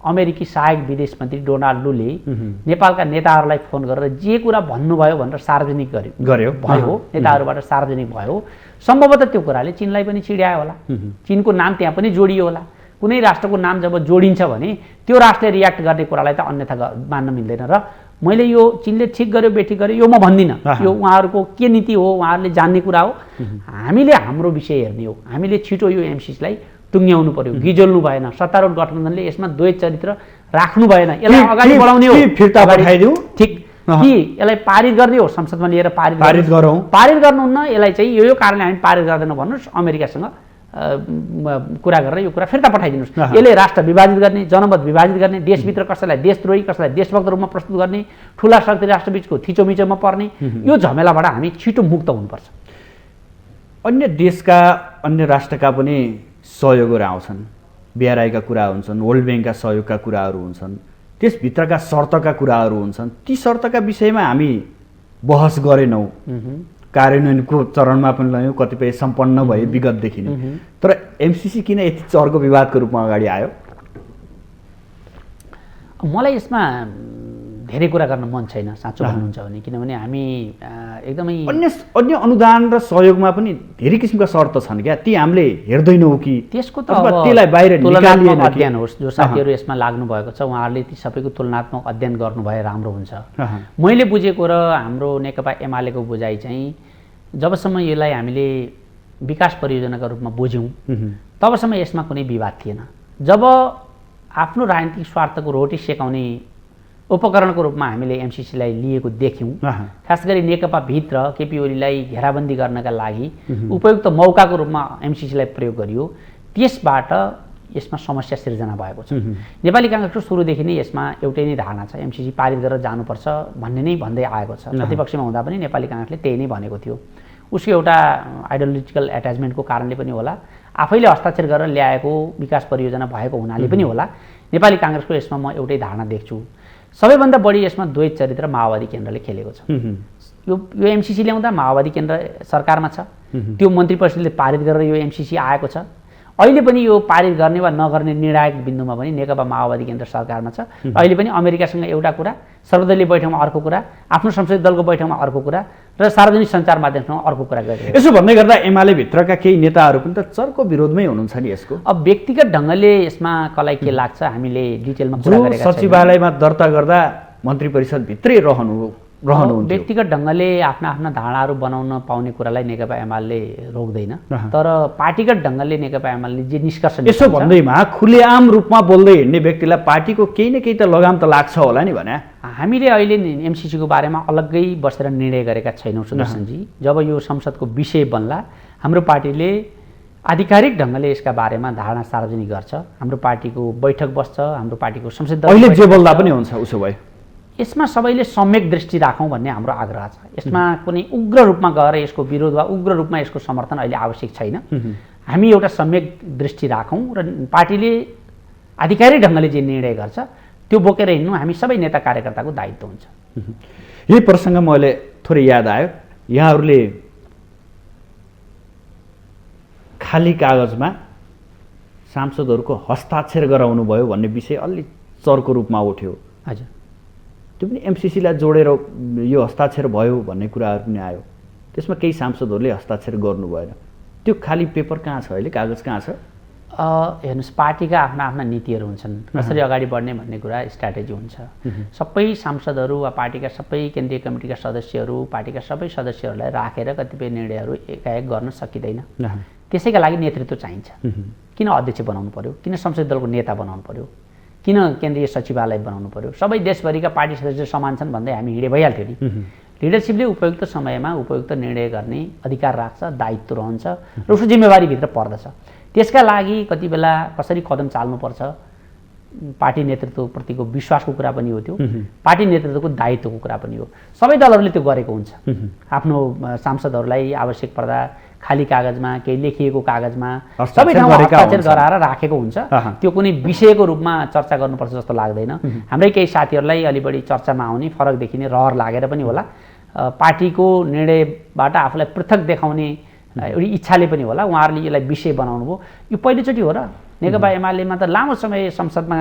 अमेरिकी सहायक विदेश मन्त्री डोनाल्ड लूले नेपालका नेताहरूलाई फोन गरेर जे कुरा भन्नुभयो भनेर सार्वजनिक गर्यो भयो, नेताहरूबाट सार्वजनिक भयो। सम्भवतः त्यो कुराले चीनलाई पनि चिड्यायो होला, चीनको नाम त्यहाँ पनि जोडियो होला। कुनै राष्ट्रको नाम जब जोडिन्छ भने त्यो राष्ट्रले रियाक्ट गर्ने कुरालाई त अन्यथा मान्न मिल्दैन। र मैले यो चीनले ठिक गर्यो बेठिक गर्यो यो म भन्दिनँ, यो उहाँहरूको के नीति हो उहाँहरूले जान्ने कुरा हो। हामीले हाम्रो विषय हेर्ने हो। हामीले छिटो यो एमसिसीलाई टुङ्ग्याउनु पर्यो, गिजोल्नु भएन। सत्तारूढ गठबन्धनले यसमा द्वैत चरित्र राख्नु भएन, यसलाई अगाडि बढाउने हो। फिर्ता पठाइदिउँ ठिक कि यसलाई पारित गर्ने हो, संसदमा लिएर पारित गरौँ। पारित गर्नुहुन्न, यसलाई चाहिँ यो कारणले हामी पारित गर्दैनौँ भन्नुहोस्, अमेरिकासँग कुरा गरेर यो कुरा फिर्ता पठाइदिनुहोस्। यसले राष्ट्र विभाजित गर्ने, जनमत विभाजित गर्ने, देशभित्र कसैलाई देशद्रोही कसैलाई देशभक्त रूपमा प्रस्तुत गर्ने, ठुला शक्ति राष्ट्रबीचको थिचोमिचोमा पर्ने, यो झमेलाबाट हामी छिटो मुक्त हुनुपर्छ। अन्य देशका अन्य राष्ट्रका पनि सहयोगहरू आउँछन्, बिआरआईका कुरा हुन्छन्, वर्ल्ड ब्याङ्कका सहयोगका कुराहरू हुन्छन्, त्यसभित्रका शर्तका कुराहरू हुन्छन्। ती शर्तका विषयमा हामी बहस गरेनौँ, कार्यान्वयनको चरणमा पनि लयौँ, कतिपय सम्पन्न भए विगतदेखि नै। तर एमसिसी किन यति चर्को विवादको रूपमा अगाडि आयो? मलाई यसमा धेरै कुरा गर्न मन छैन साँचो भन्नुहुन्छ भने, किनभने हामी एकदमै अन्य अनुदान र सहयोगमा पनि धेरै किसिमका शर्त छन् क्या, ती हामीले हेर्दैनौँ कि त्यसको त त्यसलाई बाहिर निकालिएन? अध्ययन होस्, जो साथीहरू यसमा लाग्नु भएको छ उहाँहरूले ती सबैको तुलनात्मक अध्ययन गर्नु भए राम्रो हुन्छ। मैले बुझेको र हाम्रो नेकपा एमालेको बुझाइ चाहिँ जबसम्म यसलाई हामीले विकास परियोजनाका रूपमा बुझ्यौँ तबसम्म यसमा कुनै विवाद थिएन। जब आफ्नो राजनीतिक स्वार्थको रोटी सेकाउने उपकरणको रूपमा हामीले एमसिसीलाई लिएको देख्यौँ, खास गरी नेकपा भित्र केपी ओलीलाई घेराबन्दी गर्नका लागि उपयुक्त मौकाको रूपमा एमसिसीलाई प्रयोग गरियो, त्यसबाट यसमा समस्या सिर्जना भएको छ। नेपाली काङ्ग्रेसको सुरुदेखि नै यसमा एउटै नै धारणा छ, एमसिसी पारित गरेर जानुपर्छ भन्ने नै भन्दै आएको छ। प्रतिपक्षमा हुँदा पनि नेपाली काङ्ग्रेसले त्यही नै भनेको थियो। उसको एउटा आइडियोलोजिकल एट्याचमेन्टको कारणले पनि होला, आफैले हस्ताक्षर गरेर ल्याएको विकास परियोजना भएको हुनाले पनि होला, नेपाली काङ्ग्रेसको यसमा म एउटै धारणा देख्छु। सबैभन्दा बढी यसमा द्वैत चरित्र माओवादी केन्द्रले खेलेको छ। यो एमसिसी ल्याउँदा माओवादी केन्द्र सरकारमा छ, त्यो मन्त्री परिषदले पारित गरेर यो एमसिसी आएको छ। अहिले पनि यो पारित गर्ने वा नगर्ने निर्णायक बिन्दुमा पनि नेकपा माओवादी केन्द्र सरकारमा छ। अहिले पनि अमेरिकासँग एउटा कुरा, सर्वदलीय बैठकमा अर्को कुरा, आफ्नो संसदीय दलको बैठकमा अर्को कुरा र सार्वजनिक सञ्चार माध्यमसँग अर्को कुरा गरिरहेको छ। यसो भन्दै गर्दा एमाले भित्रका केही नेताहरू पनि त चर्को विरोधमै हुनुहुन्छ नि यसको। अब व्यक्तिगत ढङ्गले यसमा कसलाई के लाग्छ हामीले डिटेलमा कुरा गरेका छैनौँ। सचिवालयमा दर्ता गर्दा मन्त्री परिषद भित्रै रहनुहुन्थ्यो। व्यक्तिगत ढङ्गले आफ्ना आफ्ना धारणाहरू बनाउन पाउने कुरालाई नेकपा एमाले रोक्दैन, तर पार्टीगत ढङ्गले नेकपा एमाले जे निष्कर्ष यसो भन्दैमा खुलेआम रूपमा बोल्दै हिँड्ने व्यक्तिलाई पार्टीको केही न केही त लगाम त लाग्छ होला नि भने। हामीले अहिले एमसिसीको बारेमा अलग्गै बसेर निर्णय गरेका छैनौँ सुदर्शनजी। जब यो संसदको विषय बन्ला हाम्रो पार्टीले आधिकारिक ढङ्गले यसका बारेमा धारणा सार्वजनिक गर्छ, हाम्रो पार्टीको बैठक बस्छ, हाम्रो पार्टीको संसद अहिले जे बोल्दा पनि हुन्छ। उसो भए यसमा सबैले सम्यक दृष्टि राखौँ भन्ने हाम्रो आग्रह छ। यसमा कुनै उग्र रूपमा गएर यसको विरोध वा उग्र रूपमा यसको समर्थन अहिले आवश्यक छैन। हामी एउटा सम्यक दृष्टि राखौँ र पार्टीले आधिकारिक ढङ्गले जे निर्णय गर्छ त्यो बोकेर हिँड्नु हामी सबै नेता कार्यकर्ताको दायित्व हुन्छ। यही प्रसङ्ग मैले थोरै याद आयो, यहाँहरूले खाली कागजमा सांसदहरूको हस्ताक्षर गराउनु भयो भन्ने विषय अलि चर्को रूपमा उठ्यो। हजुर, त्यो पनि एमसिसीलाई जोडेर यो हस्ताक्षर भयो भन्ने कुराहरू पनि आयो। त्यसमा केही सांसदहरूले हस्ताक्षर गर्नु भएन। त्यो खाली पेपर कहाँ छ अहिले, कागज कहाँ छ? हेर्नुहोस्, पार्टीका आफ्ना आफ्ना नीतिहरू हुन्छन्, कसरी अगाडि बढ्ने भन्ने कुरा स्ट्राटेजी हुन्छ। सबै सांसदहरू वा पार्टीका सबै केन्द्रीय कमिटीका सदस्यहरू, पार्टीका सबै सदस्यहरूलाई राखेर कतिपय निर्णयहरू एकाएक गर्न सकिँदैन। त्यसैका लागि नेतृत्व चाहिन्छ। किन अध्यक्ष बनाउनु पर्यो, किन संसदीय दलको नेता बनाउनु पर्यो, किन केन्द्रीय सचिवालय बनाउनु पर्यो? सबै देशभरिका पार्टी सदस्य समान छन् भन्दै हामी हिँडे भइहाल्थ्यो नि। लिडरसिपले उपयुक्त समयमा उपयुक्त निर्णय गर्ने अधिकार राख्छ, दायित्व रहन्छ र उसको जिम्मेवारीभित्र पर्दछ। त्यसका लागि कति बेला कसरी कदम चाल्नुपर्छ, पार्टी नेतृत्वप्रतिको विश्वासको कुरा पनि हो, त्यो पार्टी नेतृत्वको दायित्वको कुरा पनि हो। सबै दलहरूले त्यो गरेको हुन्छ। आफ्नो सांसदहरूलाई आवश्यक पर्दा खाली कागजमा, केही लेखिएको कागजमा सबै ठाउँमा हस्ताक्षर गराएर राखेको हुन्छ। त्यो कुनै विषयको रूपमा चर्चा गर्नुपर्छ जस्तो लाग्दैन। हाम्रै केही साथीहरूलाई अलि बढी चर्चामा आउने, फरक देखिने रहर लागेर पनि होला, पार्टीको निर्णयबाट आफूलाई पृथक देखाउने एउटी इच्छाले पनि होला उहाँहरूले यसलाई विषय बनाउनु भयो। यो पहिलोचोटि हो र नेकपा एमालेमा त लामो समय संसदमा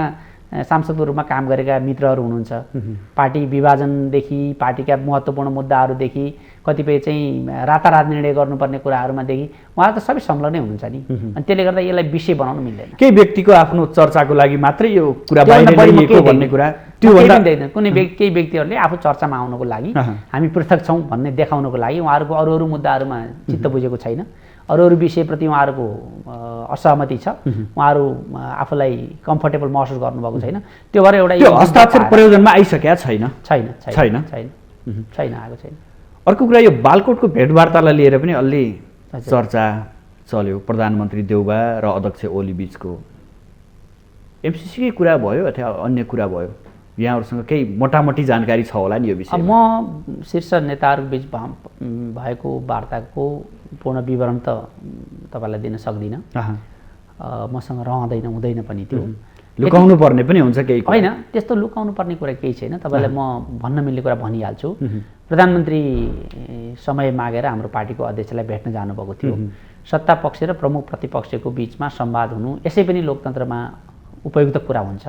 सांसदको रूपमा काम गरेका मित्रहरू हुनुहुन्छ। पार्टी विभाजनदेखि पार्टीका महत्त्वपूर्ण मुद्दाहरूदेखि कतिपय चाहिँ रातारात निर्णय गर्नुपर्ने कुराहरूमादेखि उहाँहरू त सबै संलग्नै हुनुहुन्छ नि। अनि त्यसले गर्दा यसलाई विषय बनाउनु मिल्दैन। केही व्यक्तिको आफ्नो चर्चाको लागि मात्रै यो कुरा बाहिर ल्याइएको भन्ने कुरा त्यो भन्दैन। कुनै केही व्यक्तिहरूले आफू चर्चामा आउनको लागि, हामी पृथक छौँ भन्ने देखाउनको लागि उहाँहरूको अरू मुद्दाहरूमा चित्त बुझेको छैन, अरू विषयप्रति उहाँहरूको असहमति छ, उहाँहरू आफूलाई कम्फर्टेबल महसुस गर्नुभएको छैन। त्यो भएर एउटा हस्ताक्षर प्रयोजनमा आइसकेका छैन आएको छैन। अर्को कुरा, यो बालकोटको भेटवार्तालाई लिएर पनि अलि चर्चा चल्यो, प्रधानमन्त्री देउबा र अध्यक्ष ओली बिचको। एमसिसीकै कुरा भयो अथवा अन्य कुरा भयो? यहाँहरूसँग केही मोटामोटी जानकारी छ होला नि यो विषयमा? म शीर्ष नेताहरू बिच भएको वार्ताको पूर्ण विवरण त तपाईँलाई दिन सक्दिनँ। मसँग रहँदैन, हुँदैन पनि। त्यो लुकाउनु पर्ने पनि हुन्छ केही? होइन, त्यस्तो लुकाउनु पर्ने कुरा केही छैन। तपाईँलाई म भन्न मिल्ने कुरा भनिहाल्छु। प्रधानमन्त्री समय मागेर हाम्रो पार्टीको अध्यक्षलाई भेट्न जानुभएको थियो। सत्ता पक्ष र प्रमुख प्रतिपक्षको बिचमा संवाद हुनु यसै पनि लोकतन्त्रमा उपयुक्त कुरा हुन्छ।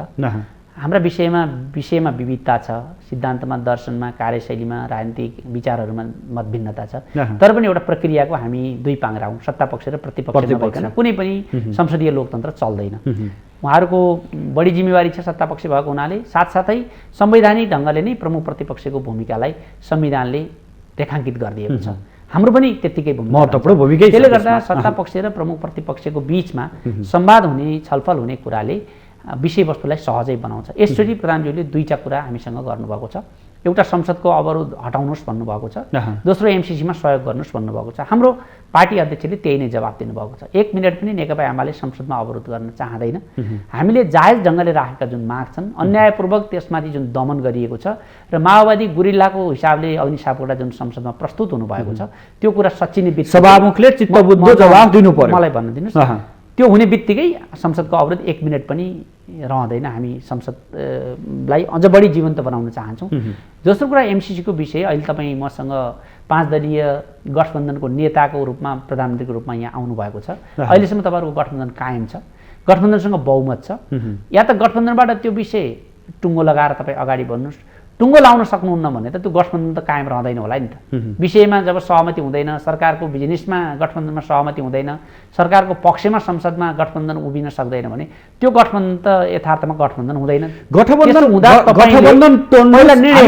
हाम्रा विषयमा विविधता छ, सिद्धान्तमा, दर्शनमा, कार्यशैलीमा, राजनीतिक विचारहरूमा मतभिन्नता छ। तर पनि एउटा प्रक्रियाको हामी दुई पाङ्ग्रा हौँ, सत्ता पक्ष र प्रतिपक्ष नभइकन कुनै पनि संसदीय लोकतन्त्र चल्दैन। उहाँहरूको बढी जिम्मेवारी छ सत्ता पक्ष भएको हुनाले, साथसाथै संवैधानिक ढङ्गले नै प्रमुख प्रतिपक्षको भूमिकालाई संविधानले रेखाङ्कित गरिदिएको छ। हाम्रो पनि त्यत्तिकै महत्त्वपूर्ण भूमिका। त्यसले गर्दा सत्ता पक्ष र प्रमुख प्रतिपक्षको बिचमा संवाद हुने, छलफल हुने कुराले विषयवस्तुलाई सहजै बनाउँछ। यसरी प्रधानज्यूले दुईटा कुरा हामीसँग गर्नुभएको छ। एउटा संसदको अवरोध हटाउनुहोस् भन्नुभएको छ, दोस्रो एमसिसीमा सहयोग गर्नुहोस् भन्नुभएको छ। हाम्रो पार्टी अध्यक्षले त्यही नै जवाब दिनुभएको छ। 1 मिनट पनि नेकपा एमाले संसदमा अवरोध गर्न चाहँदैन। हामीले जायज ढङ्गले राखेका जुन माग छन्, अन्यायपूर्वक त्यसमाथि जुन दमन गरिएको छ र माओवादी गुरिल्लाको हिसाबले अग्नि सापकोटा जुन संसदमा प्रस्तुत हुनुभएको छ, त्यो कुरा साँच्चै नै सभामुखले चित्तबुद्ध जवाब दिनु पर्यो। मलाई भन्न दिनुहोस्, त्यो हुने बित्तिकै संसदको अवरोध 1 मिनट पनि रहँदैन। हामी संसदलाई अझ बढी जीवन्त बनाउन चाहन्छौँ। दोस्रो कुरा, एमसिसीको विषय। अहिले तपाईँ मसँग 5 दलीय गठबन्धनको नेताको रूपमा, प्रधानमन्त्रीको रूपमा यहाँ आउनुभएको छ। अहिलेसम्म तपाईँहरूको गठबन्धन कायम छ, गठबन्धनसँग बहुमत छ। या त गठबन्धनबाट त्यो विषय टुङ्गो लगाएर तपाईँ अगाडि बढ्नुहोस्। टुङ्गो लाउन सक्नुहुन्न भने त त्यो गठबन्धन त कायम रहँदैन होला नि त। विषयमा जब सहमति हुँदैन, सरकारको बिजनेसमा गठबन्धनमा सहमति हुँदैन, सरकारको पक्षमा संसदमा गठबन्धन उभिन सक्दैन भने त्यो गठबन्धन त यथार्थमा गठबन्धन हुँदैन। गठबन्धन तोड्न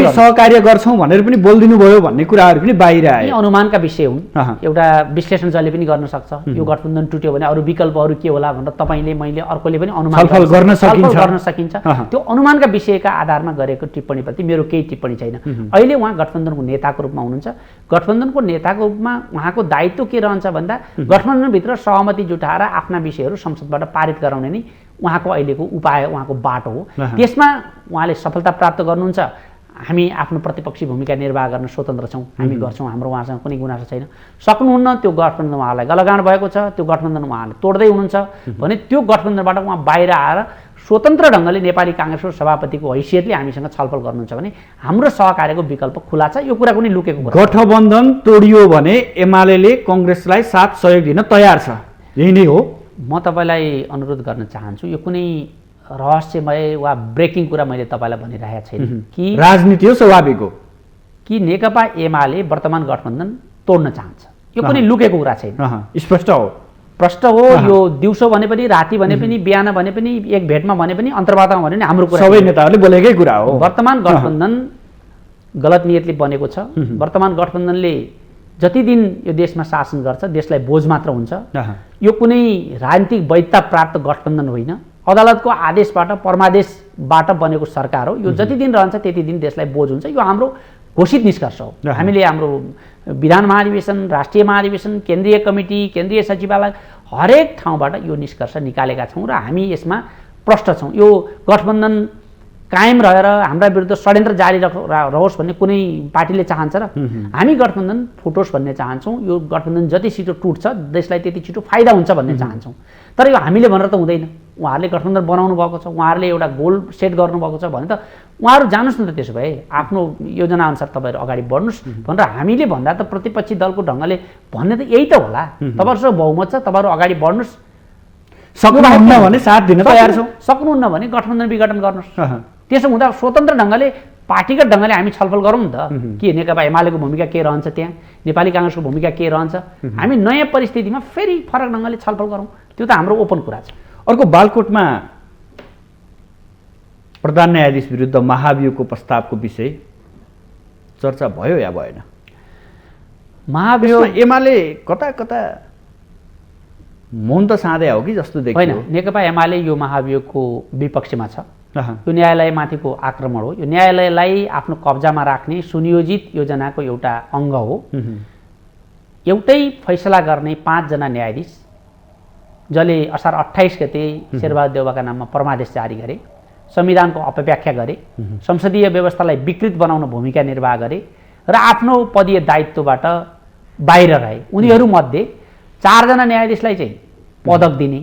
सहकार्य गर्छौँ भनेर पनि बोलिदिनु भयो भन्ने कुराहरू पनि बाहिर आए। अनुमानका विषय हुन्। एउटा विश्लेषण जसले पनि गर्न सक्छ, यो गठबन्धन टुट्यो भने अरू विकल्पहरू के होला भनेर तपाईँले, मैले, अर्कोले पनि अनुमान गर्न सकिन्छ। त्यो अनुमानका विषयका आधारमा गरेको टिप्पणीप्रति मेरो केही टिप्पणी छैन। अहिले उहाँ गठबन्धनको नेताको रूपमा हुनुहुन्छ। गठबन्धनको नेताको रूपमा उहाँको दायित्व के रहन्छ भन्दा गठबन्धनभित्र सहमति जुटाएर आफ्ना विषयहरू संसदबाट पारित गराउने नै उहाँको अहिलेको उपाय, उहाँको बाटो हो। त्यसमा उहाँले सफलता प्राप्त गर्नुहुन्छ। हामी आफ्नो प्रतिपक्षी भूमिका निर्वाह गर्न स्वतन्त्र छौँ, हामी गर्छौँ, हाम्रो उहाँसँग कुनै गुनासो छैन। सक्नुहुन्न, त्यो गठबन्धन उहाँलाई गलगाड भएको छ, त्यो गठबन्धन उहाँले तोड्दै हुनुहुन्छ भने त्यो गठबन्धनबाट उहाँ बाहिर आएर स्वतन्त्र ढङ्गले नेपाली काङ्ग्रेसको सभापतिको हैसियतले हामीसँग छलफल गर्नुहुन्छ भने हाम्रो सहकार्यको विकल्प खुला छ। यो कुरा कुनै लुकेको कुरा। गठबन्धन तोडियो भने एमाले काङ्ग्रेसलाई साथ सहयोग दिन तयार छ, यही नै हो? म तपाईँलाई अनुरोध गर्न चाहन्छु, यो कुनै रहस्यमय वा ब्रेकिङ कुरा मैले तपाईँलाई भनिरहेको छैन कि राजनीति हो स्वाभाविक हो कि नेकपा एमाले वर्तमान गठबन्धन तोड्न चाहन्छ। यो कुनै लुकेको कुरा छैन, स्पष्ट हो, प्रष्ट हो। यो दिउँसो भने पनि, राति भने पनि, बिहान भने पनि, एक भेटमा भने पनि, अन्तर्वार्तामा भने पनि हाम्रो कुरा, सबै नेताहरूले बोलेकै कुरा हो। वर्तमान गठबन्धन गलत नियतले बनेको छ। वर्तमान गठबन्धनले जति दिन यो देशमा शासन गर्छ देशलाई बोझ मात्र हुन्छ। यो कुनै राजनीतिक वैधता प्राप्त गठबन्धन होइन, अदालतको आदेशबाट परमादेशबाट बनेको सरकार हो। यो जति दिन रहन्छ त्यति दिन देशलाई बोझ हुन्छ। यो हाम्रो घोषित निष्कर्ष हो। हामीले हाम्रो विधान महाधिवेशन, राष्ट्रिय महाधिवेशन, केन्द्रीय कमिटी, केन्द्रीय सचिवालय हरेक ठाउँबाट यो निष्कर्ष निकालेका छौँ र हामी यसमा प्रष्ट छौँ। यो गठबन्धन कायम रहेर हाम्रा विरुद्ध षड्यन्त्र जारी रहोस् भन्ने कुनै पार्टीले चाहन्छ र? हामी गठबन्धन फुटोस् भन्ने चाहन्छौँ। यो गठबन्धन जति छिटो टुट्छ देशलाई त्यति छिटो फाइदा हुन्छ भन्ने चाहन्छौँ। तर यो हामीले भनेर त हुँदैन। उहाँहरूले गठबन्धन बनाउनु भएको छ, उहाँहरूले एउटा गोल सेट गर्नुभएको छ भने त उहाँहरू जानुहोस् न त, त्यसो भए आफ्नो योजनाअनुसार तपाईँहरू अगाडि बढ्नुहोस् भनेर हामीले भन्दा त प्रतिपक्षी दलको ढङ्गले भन्ने त यही त होला। तपाईँहरूसँग बहुमत छ, तपाईँहरू अगाडि बढ्नुहोस्, सक्नुहुन्न भने साथ दिन तयार छौँ, सक्नुहुन्न भने गठबन्धन विघटन गर्नुहोस्। त्यसो हुँदा स्वतन्त्र ढङ्गले पार्टीगत ढङ्गले हामी छलफल गरौँ नि त, के नेकपा एमालेको भूमिका के रहन्छ, त्यहाँ नेपाली काङ्ग्रेसको भूमिका के रहन्छ, हामी नयाँ परिस्थितिमा फेरि फरक ढङ्गले छलफल गरौँ। त्यो त हाम्रो ओपन कुरा छ। अर्को, बालकोटमा प्रधान न्यायाधीश विरुद्ध महाभियोगको प्रस्तावको विषय चर्चा भयो या भएन? महाभियोग एमाले कता कता मौन त साँधे हो कि जस्तो देखियो। होइन, नेकपा एमाले यो महाभियोगको विपक्षमा छ। यो न्यायालयमाथिको आक्रमण हो। यो न्यायालयलाई आफ्नो कब्जामा राख्ने सुनियोजित योजनाको एउटा अङ्ग हो। एउटै फैसला गर्ने 5 जना न्यायाधीश जसले असार 28 गते शेरबहादुर देउवाका नाममा परमादेश जारी गरे, संविधानको अपव्याख्या गरे, संसदीय व्यवस्थालाई विकृत बनाउन भूमिका निर्वाह गरे र आफ्नो पदीय दायित्वबाट बाहिर रहे। उनीहरूमध्ये 4 जना न्यायाधीशलाई चाहिँ पदक दिने,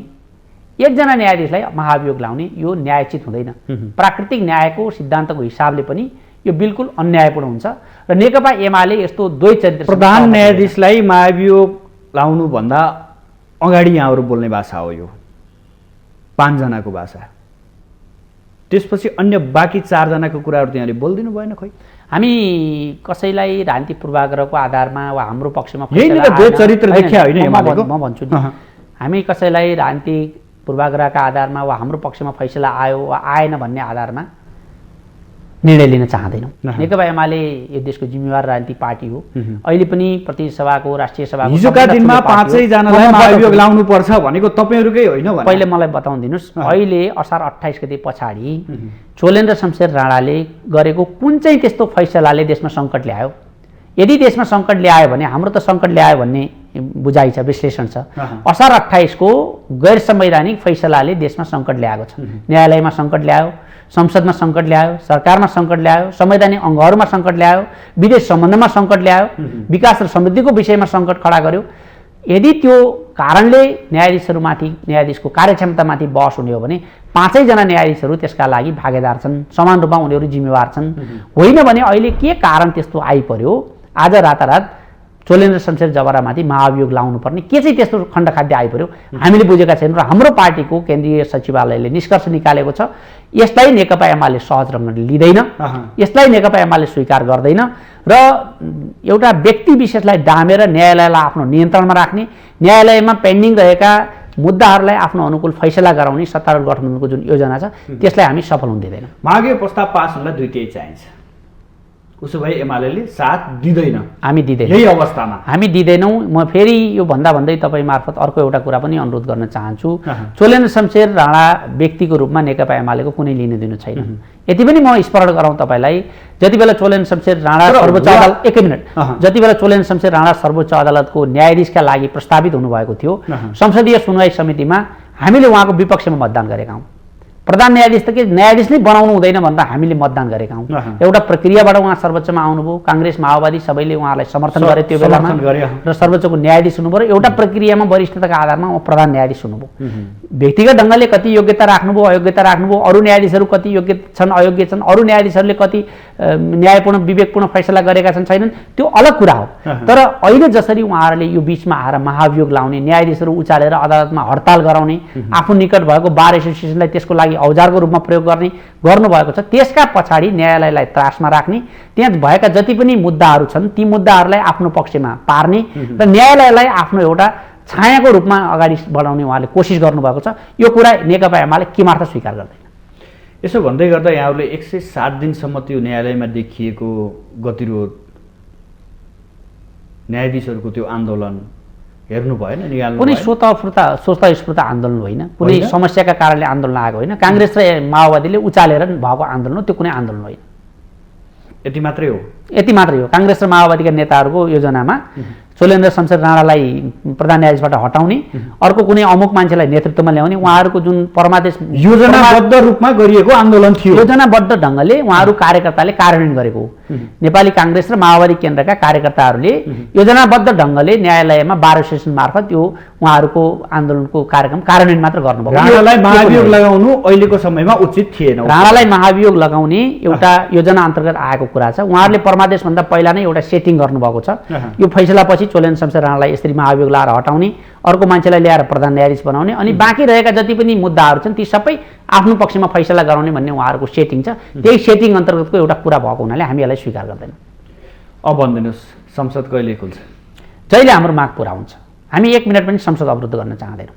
1 जना न्यायाधीशलाई महाभियोग लाउने यो न्यायोचित हुँदैन। प्राकृतिक न्यायको सिद्धान्तको हिसाबले पनि यो बिल्कुल अन्यायपूर्ण हुन्छ र नेकपा एमाले यस्तो द्वै चरित्र प्रधान न्यायाधीशलाई महाभियोग लाउनु भन्दा अगाडि यहाँहरू बोल्ने भाषा हो यो 5 जनाको भाषा। त्यसपछि अन्य बाँकी 4 जनाको कुराहरू त्यहाँले बोलिदिनु भएन? खोइ, हामी कसैलाई राजनीतिक पूर्वाग्रहको आधारमा वा हाम्रो पक्षमा चरित्र देखिया होइन। म भन्छु नि, हामी कसैलाई राजनीतिक पूर्वाग्रहका आधारमा वा हाम्रो पक्षमा फैसला आयो वा आएन भन्ने आधारमा निर्णय लिन चाहँदैनौँ। नेकपा एमाले यो देशको जिम्मेवार राजनीतिक पार्टी हो। अहिले पनि प्रतिनिधि सभाको, राष्ट्रिय सभाको हिजोका दिनमा 5 जनालाई महाभियोग लाउनु पर्छ भनेको तपाईँहरूकै होइन भने पहिले मलाई बताउन दिनुहोस्। अहिले असार 28 गते पछाडि चोलेन्द्र शमशेर राणाले गरेको कुन चाहिँ त्यस्तो फैसलाले देशमा सङ्कट ल्यायो? यदि देशमा सङ्कट ल्यायो भने हाम्रो त सङ्कट ल्यायो भन्ने बुझाइ छ, विश्लेषण छ। असार 28 को गैर संवैधानिक फैसलाले देशमा सङ्कट ल्याएको छ। न्यायालयमा सङ्कट ल्यायो, संसदमा सङ्कट ल्यायो, सरकारमा सङ्कट ल्यायो, संवैधानिक अङ्गहरूमा सङ्कट ल्यायो, विदेश सम्बन्धमा सङ्कट ल्यायो, विकास र समृद्धिको विषयमा सङ्कट खडा गर्यो। यदि त्यो कारणले न्यायाधीशहरूमाथि, न्यायाधीशको कार्यक्षमतामाथि बहस हुने हो भने 5 जना न्यायाधीशहरू त्यसका लागि भागेदार छन्, समान रूपमा उनीहरू जिम्मेवार छन्। होइन भने अहिले के कारण त्यस्तो आइपर्यो आज रातारात चोलेन्द्र शमशेर जबरामाथि महाभियोग लाउनु पर्ने के चाहिँ त्यस्तो खण्डखाद्य आइपर्यो हामीले बुझेका छैनौँ र हाम्रो पार्टीको केन्द्रीय सचिवालयले निष्कर्ष निकालेको छ। यसलाई नेकपा एमाले सहज ढङ्गले लिँदैन, यसलाई नेकपा एमाले स्वीकार गर्दैन र एउटा व्यक्ति विशेषलाई डामेर न्यायालयलाई आफ्नो नियन्त्रणमा राख्ने, न्यायालयमा पेन्डिङ रहेका मुद्दाहरूलाई आफ्नो अनुकूल फैसला गराउने सत्तारूढ गठबन्धनको जुन योजना छ त्यसलाई हामी सफल हुन दिँदैनौँ। महाभियोग प्रस्ताव पास हुनलाई 2 चाहिन्छ, उसो भए एमाले साथ दिँदैन। हामी दिँदैनौँ, यही अवस्थामा हामी दिँदैनौँ। म फेरि यो भन्दै तपाईँ मार्फत अर्को एउटा कुरा पनि अनुरोध गर्न चाहन्छु। चोलेन्द्र शमशेर राणा व्यक्तिको रूपमा नेकपा एमालेको कुनै लिनु दिनु छैन। यति पनि म स्मरण गराउँ तपाईँलाई, जति बेला चोलेन्द्र शमशेर राणा सर्वोच्च अदालत, एक मिनट, जति बेला चोलेन्द्र शमशेर राणा सर्वोच्च अदालतको न्यायाधीशका लागि प्रस्तावित हुनुभएको थियो, संसदीय सुनवाई समितिमा हामीले उहाँको विपक्षमा मतदान गरेका हौँ। प्रधान न्यायाधीश त के न्यायाधीश नै बनाउनु हुँदैन भनेर हामीले मतदान गरेका हौँ। एउटा प्रक्रियाबाट उहाँ सर्वोच्चमा आउनुभयो, काङ्ग्रेस माओवादी सबैले उहाँलाई समर्थन गरे त्यो बेलामा र सर्वोच्चको न्यायाधीश हुनुभयो। एउटा प्रक्रियामा वरिष्ठताका आधारमा उहाँ प्रधान न्यायाधीश हुनुभयो। व्यक्तिगत ढङ्गले कति योग्यता राख्नुभयो, अयोग्यता राख्नुभयो, अरू न्यायाधीशहरू कति योग्य छन्, अयोग्य छन्, अरू न्यायाधीशहरूले कति न्यायपूर्ण विवेकपूर्ण फैसला गरेका छन् छैनन्, त्यो अलग कुरा हो। तर अहिले जसरी उहाँहरूले यो बिचमा आएर महाभियोग लाउने, न्यायाधीशहरू उचालेर अदालतमा हडताल गराउने, आफू निकट भएको बार एसोसिएसनलाई त्यसको लागि औजारको रूपमा प्रयोग गर्नुभएको छ, त्यसका पछाडि न्यायालयलाई त्रासमा राख्ने, त्यहाँ भएका जति पनि मुद्दाहरू छन् ती मुद्दाहरूलाई आफ्नो पक्षमा पार्ने र न्यायालयलाई आफ्नो एउटा छायाको रूपमा अगाडि बढाउने उहाँले कोसिस गर्नुभएको छ। यो कुरा नेकपा एमाले किमार्थ स्वीकार गर्दैन। यसो भन्दै गर्दा यहाँहरूले 107 दिनसम्म त्यो न्यायालयमा देखिएको गतिरोध, न्यायाधीशहरूको त्यो आन्दोलन हेर्नु भएन, निकाल्नु कुनै स्वतःस्फूर्त आन्दोलन होइन, कुनै समस्याका कारणले आन्दोलन आएको होइन। काङ्ग्रेस र माओवादीले उचालेर भएको आन्दोलन हो, त्यो कुनै आन्दोलन होइन। यति मात्रै हो? यति मात्रै हो। काङ्ग्रेस र माओवादीका नेताहरूको योजनामा चोलेन्द्र शमशेर राणालाई प्रधान न्यायाधीशबाट हटाउने, अर्को कुनै अमुक मान्छेलाई नेतृत्वमा ल्याउने, उहाँहरूको जुन परमादेश योजनाबद्ध रूपमा गरिएको आन्दोलन थियो। योजनाबद्ध ढङ्गले उहाँहरू कार्यकर्ताले कार्यान्वयन गरेको हो। नेपाली काङ्ग्रेस र माओवादी केन्द्रका कार्यकर्ताहरूले योजनाबद्ध ढङ्गले न्यायालयमा बार सेसन मार्फत यो उहाँहरूको आन्दोलनको कार्यक्रम कार्यान्वयन मात्र गर्नुभयो। राणालाई महाभियोग लगाउनु अहिलेको समयमा उचित थिएन। राणालाई महाभियोग लगाउने एउटा योजना अन्तर्गत आएको कुरा छ। उहाँहरूले परमादेशभन्दा पहिला नै एउटा सेटिङ गर्नुभएको छ। यो फैसलापछि चोलेन्द्र शमशेर राणालाई यसरी महाभियोग लाएर हटाउने, अर्को मान्छेलाई ल्याएर प्रधान न्यायाधीश बनाउने, अनि बाँकी रहेका जति पनि मुद्दाहरू छन् ती सबै आफ्नो पक्षमा फैसला गराउने भन्ने उहाँहरूको सेटिङ छ। त्यही सेटिङ अन्तर्गतको एउटा कुरा भएको हुनाले हामी यसलाई स्वीकार गर्दैनौँ। अब भनिदिनुहोस्, संसद कहिले खुल्छ? जहिले हाम्रो माग पुरा हुन्छ। हामी 1 मिनट पनि संसद अवरुद्ध गर्न चाहँदैनौँ।